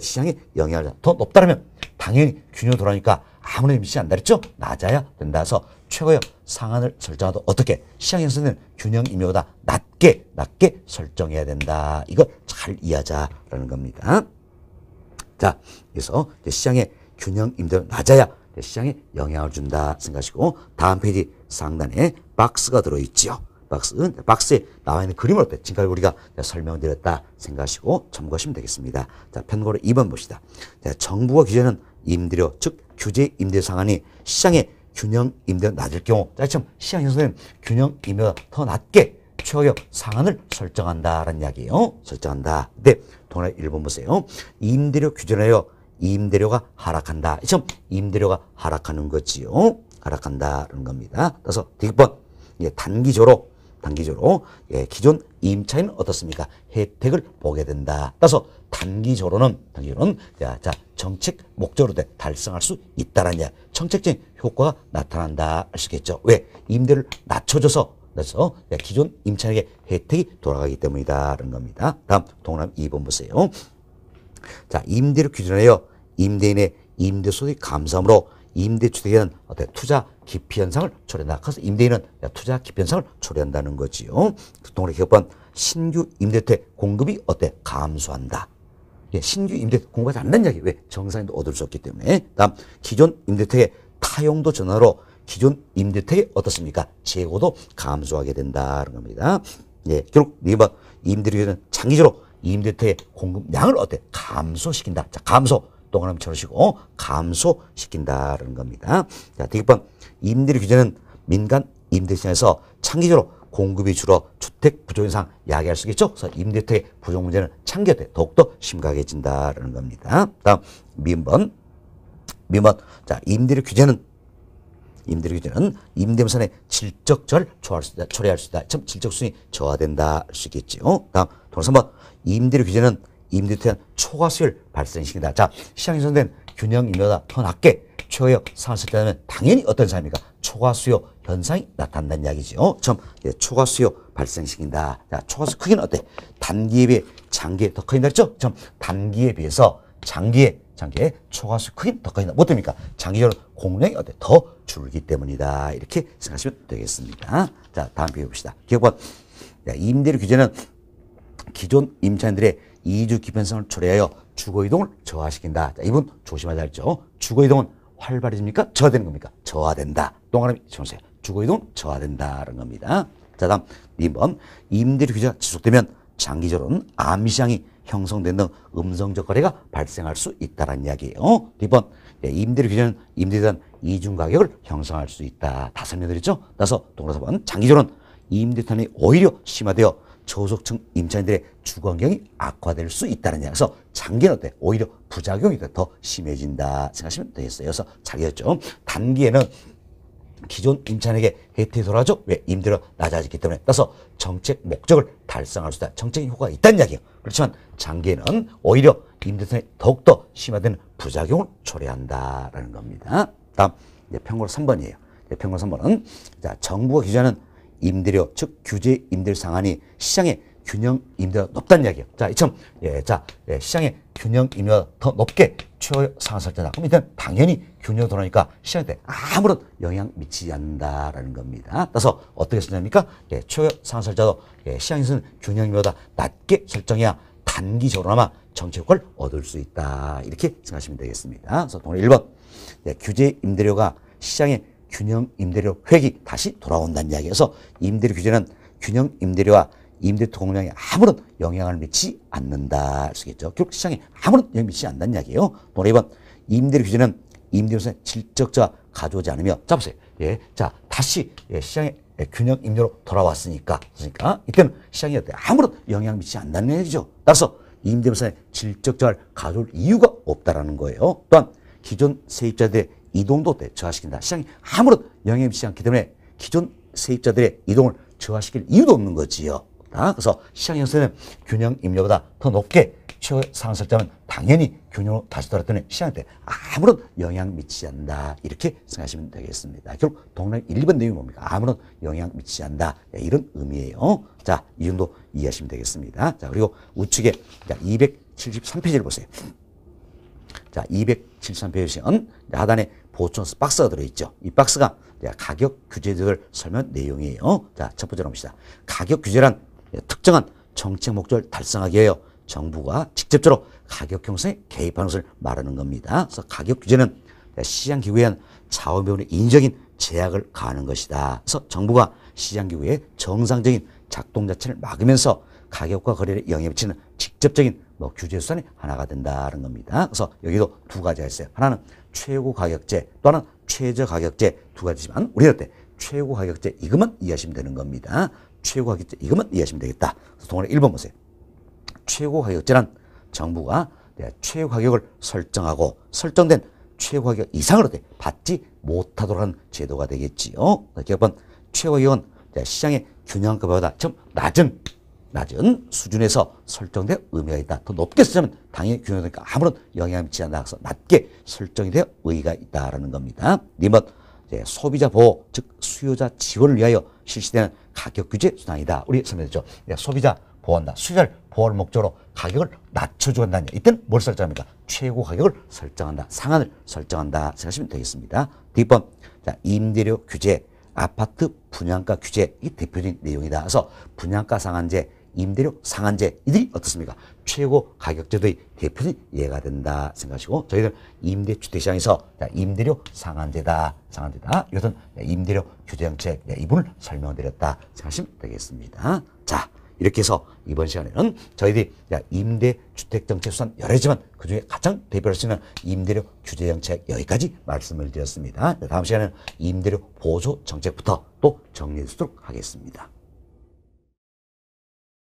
시장에 영향을 더 높다면 당연히 균형 돌아오니까 아무나 미치지 않다 그랬죠? 낮아야 된다 해서 최고의 상한을 설정하도 어떻게 시장 형성된 균형 임료보다 낮게 설정해야 된다. 이걸 잘 이해하자라는 겁니다. 자, 그래서 시장의 균형 임대가 낮아야 시장에 영향을 준다 생각하시고, 다음 페이지 상단에 박스가 들어있지요. 박스에 나와 있는 그림을 지금까지 우리가 설명드렸다 생각하시고 참고하시면 되겠습니다. 자, 편고로 2번 봅시다. 자, 정부가 규제하는 임대료, 즉 규제 임대료 상한이 시장의 균형 임대가 낮을 경우, 자, 시장 형성된 균형 임대가 더 낮게 최고의 상한을 설정한다라는 이야기예요. 설정한다. 네, 동그라미 1번 보세요. 임대료 규제하여 임대료가 하락한다. 임대료가 하락하는 거지요. 하락한다는 겁니다. 따라서 뒷번 단기적으로 기존 임차인은 어떻습니까? 혜택을 보게 된다. 따라서 단기적으로는 정책 목적으로 달성할 수 있다라는 이야기. 정책적인 효과가 나타난다 할 수 있겠죠. 왜? 임대를 낮춰줘서 기존 임차인에게 혜택이 돌아가기 때문이다라는 겁니다. 다음 동그라미 2번 보세요. 자, 임대료 규제하여 임대인의 임대소득이 감소함으로 임대주택에 대한 투자 기피 현상을 초래한다. 그래서 임대인은 투자 기피 현상을 초래한다는 거지요. 동그라미 기업번 신규 임대주택 공급이 감소한다. 신규 임대주택 공급하지 않는다는 이야기. 왜? 정상인도 얻을 수 없기 때문에. 다음 기존 임대주택의 타용도 전환으로 기존 임대주택이 어떻습니까? 재고도 감소하게 된다는 겁니다. 결국 2번 임대료는 장기적으로 임대주택의 공급량을 감소시킨다. 자, 감소. 동그라미 쳐주시고 감소시킨다는 겁니다. 자, 뒷번 임대료 규제는 민간 임대시장에서 장기적으로 공급이 줄어 주택 부족 현상 야기할 수 있겠죠. 그래서 임대주택의 부족 문제는 장기에 더욱더 심각해진다는 겁니다. 다음 민번. 자, 임대료 규제는 임대부산의 질적 저하를 초래할 수 있다. 질적 수준이 저하된다 할 수 있겠죠. 다음 동그라미 3번 임대료 규제는 임대료에 대한 초과수요를 발생시킨다. 자, 시장에 형성된 균형임대보다 더 낮게 최고의 상한선을 짜면 당연히 어떤 사람입니까? 초과수요 현상이 나타난다는 이야기죠. 처음 초과수요 발생시킨다. 자, 초과수 크기는 어때? 단기에 비해 장기에 더 커진다 그랬죠? 처음 단기에 비해서 장기에 초과수 크기는 더 커진다. 뭐 때문입니까? 장기적으로 공량이 어때? 더 줄기 때문이다. 이렇게 생각하시면 되겠습니다. 자, 다음 비교 봅시다. 기억번. 임대료 규제는 기존 임차인들의 이주 기편성을 초래하여 주거이동을 저하시킨다. 자, 이분 조심하자 했죠. 주거이동은 활발해집니까? 저하되는 겁니까? 저하된다. 동그라미 쳐주세요. 주거이동 저하된다는 겁니다. 자, 다음 2번. 임대료 규제가 지속되면 장기적으로는 암시장이 형성된 등 음성적 거래가 발생할 수 있다는 이야기예요. D번. 임대료 규제는 임대에 대한 이중 가격을 형성할 수 있다. 다 설명드렸죠? 따라서 동그라미 4번. 장기적으로는 임대 탄압이 오히려 심화되어 저소득층 임차인들의 주거 환경이 악화될 수 있다는 이야기. 그래서 장기는 어때? 오히려 부작용이 더 심해진다 생각하시면 되겠어요. 그래서 자기였죠. 단기에는 기존 임차인에게 혜택이 돌아가죠. 왜? 임대료 낮아졌기 때문에. 따라서 정책 목적을 달성할 수 있다. 정책의 효과가 있다는 이야기예요. 그렇지만 장기에는 오히려 임대탄압이 더욱더 심화되는 부작용을 초래한다라는 겁니다. 다음 평균 3번이에요. 평균 3번은 자, 정부가 규제하는 임대료, 즉 규제 임대료 상한이 시장의 균형 임대가 높다는 이야기예요. 자, 이처럼 시장의 균형 임대가 더 높게 최고 상한 설정다. 그럼 일단 당연히 균형이 돌아오니까 시장에 아무런 영향 미치지 않는다라는 겁니다. 따라서 어떻게 설정합니까? 최고 상한 설정도 시장에서는 균형 임대보다 낮게 설정해야 단기적으로나마 정책 효과를 얻을 수 있다. 이렇게 생각하시면 되겠습니다. 그래서 동그라미 1번. 규제 임대료가 시장의 균형 임대료 획이 다시 돌아온다는 이야기여서 임대료 규제는 균형 임대료와 임대 공량에 아무런 영향을 미치지 않는다 할 수 있겠죠. 결국 시장에 아무런 영향을 미치지 않는다는 이야기예요. 또 2번. 임대료 규제는 임대료의 질적자 가져오지 않으며 자 보세요. 자 다시 시장의 균형 임대로 돌아왔으니까 이때는 시장에 아무런 영향을 미치지 않는다는 얘기죠. 따라서 임대료의 질적자를 가져올 이유가 없다라는 거예요. 또한 기존 세입자들의 이동도 저하시킨다. 시장이 아무런 영향을 미치지 않기 때문에 기존 세입자들의 이동을 저하시킬 이유도 없는 거지요. 그래서 시장 형성은 균형 임대보다 더 높게 최고 상한 설정은 당연히 균형으로 다시 돌아왔더니 시장한테 아무런 영향 미치지 않는다. 이렇게 생각하시면 되겠습니다. 결국 동그라미 1, 2번 내용이 뭡니까? 아무런 영향 미치지 않는다. 이런 의미예요. 자, 이 정도 이해하시면 되겠습니다. 자, 그리고 우측에 273페이지를 보세요. 자, 273페이지는 하단에 보충 박스가 들어있죠. 이 박스가 가격 규제들을 설명 내용이에요. 자, 첫 번째로 봅시다. 가격 규제란 특정한 정책 목적을 달성하기 위하여 정부가 직접적으로 가격 형성에 개입하는 것을 말하는 겁니다. 그래서 가격 규제는 시장 기구에 의한 자원배분의 인위적인 제약을 가하는 것이다. 그래서 정부가 시장 기구의 정상적인 작동 자체를 막으면서 가격과 거래에 영향을 미치는 직접적인 규제 수단이 하나가 된다는 겁니다. 그래서 여기도 두 가지가 있어요. 하나는 최고 가격제, 또 하나는 최저 가격제 두 가지지만 우리는 때 최고 가격제 이것만 이해하시면 되는 겁니다. 최고 가격제 이것만 이해하시면 되겠다. 그래서 동그라미 1번 보세요. 최고 가격제란 정부가 최고 가격을 설정하고 설정된 최고 가격 이상을 받지 못하도록 하는 제도가 되겠지요. 기업은 최고 가격은 시장의 균형가보다 좀 낮은 수준에서 설정되어 의미가 있다. 더 높게 쓰자면 당연히 균형되니까 아무런 영향을 미치지 않는다. 그래서 낮게 설정이 되어 의의가 있다라는 겁니다. 2번 소비자 보호, 즉 수요자 지원을 위하여 실시되는 가격 규제 수단이다. 우리 설명했죠. 소비자 보호한다. 수요자를 보호할 목적으로 가격을 낮춰주고 한다는 이때는 뭘 설정합니까? 최고 가격을 설정한다. 상한을 설정한다. 생각하시면 되겠습니다. D번 임대료 규제, 아파트 분양가 규제 이 대표적인 내용이다. 그래서 분양가 상한제, 임대료 상한제 이들이 어떻습니까? 최고 가격제도의 대표적인 예가 된다 생각하시고 저희들 임대주택시장에서 임대료 상한제다. 이것은 임대료 규제정책 이 부분을 설명드렸다 생각하시면 되겠습니다. 자, 이렇게 해서 이번 시간에는 저희들이 임대주택정책 수단 여러 가지지만 그중에 가장 대표할 수 있는 임대료 규제정책 여기까지 말씀을 드렸습니다. 다음 시간에는 임대료 보조 정책부터 또 정리해 주도록 하겠습니다.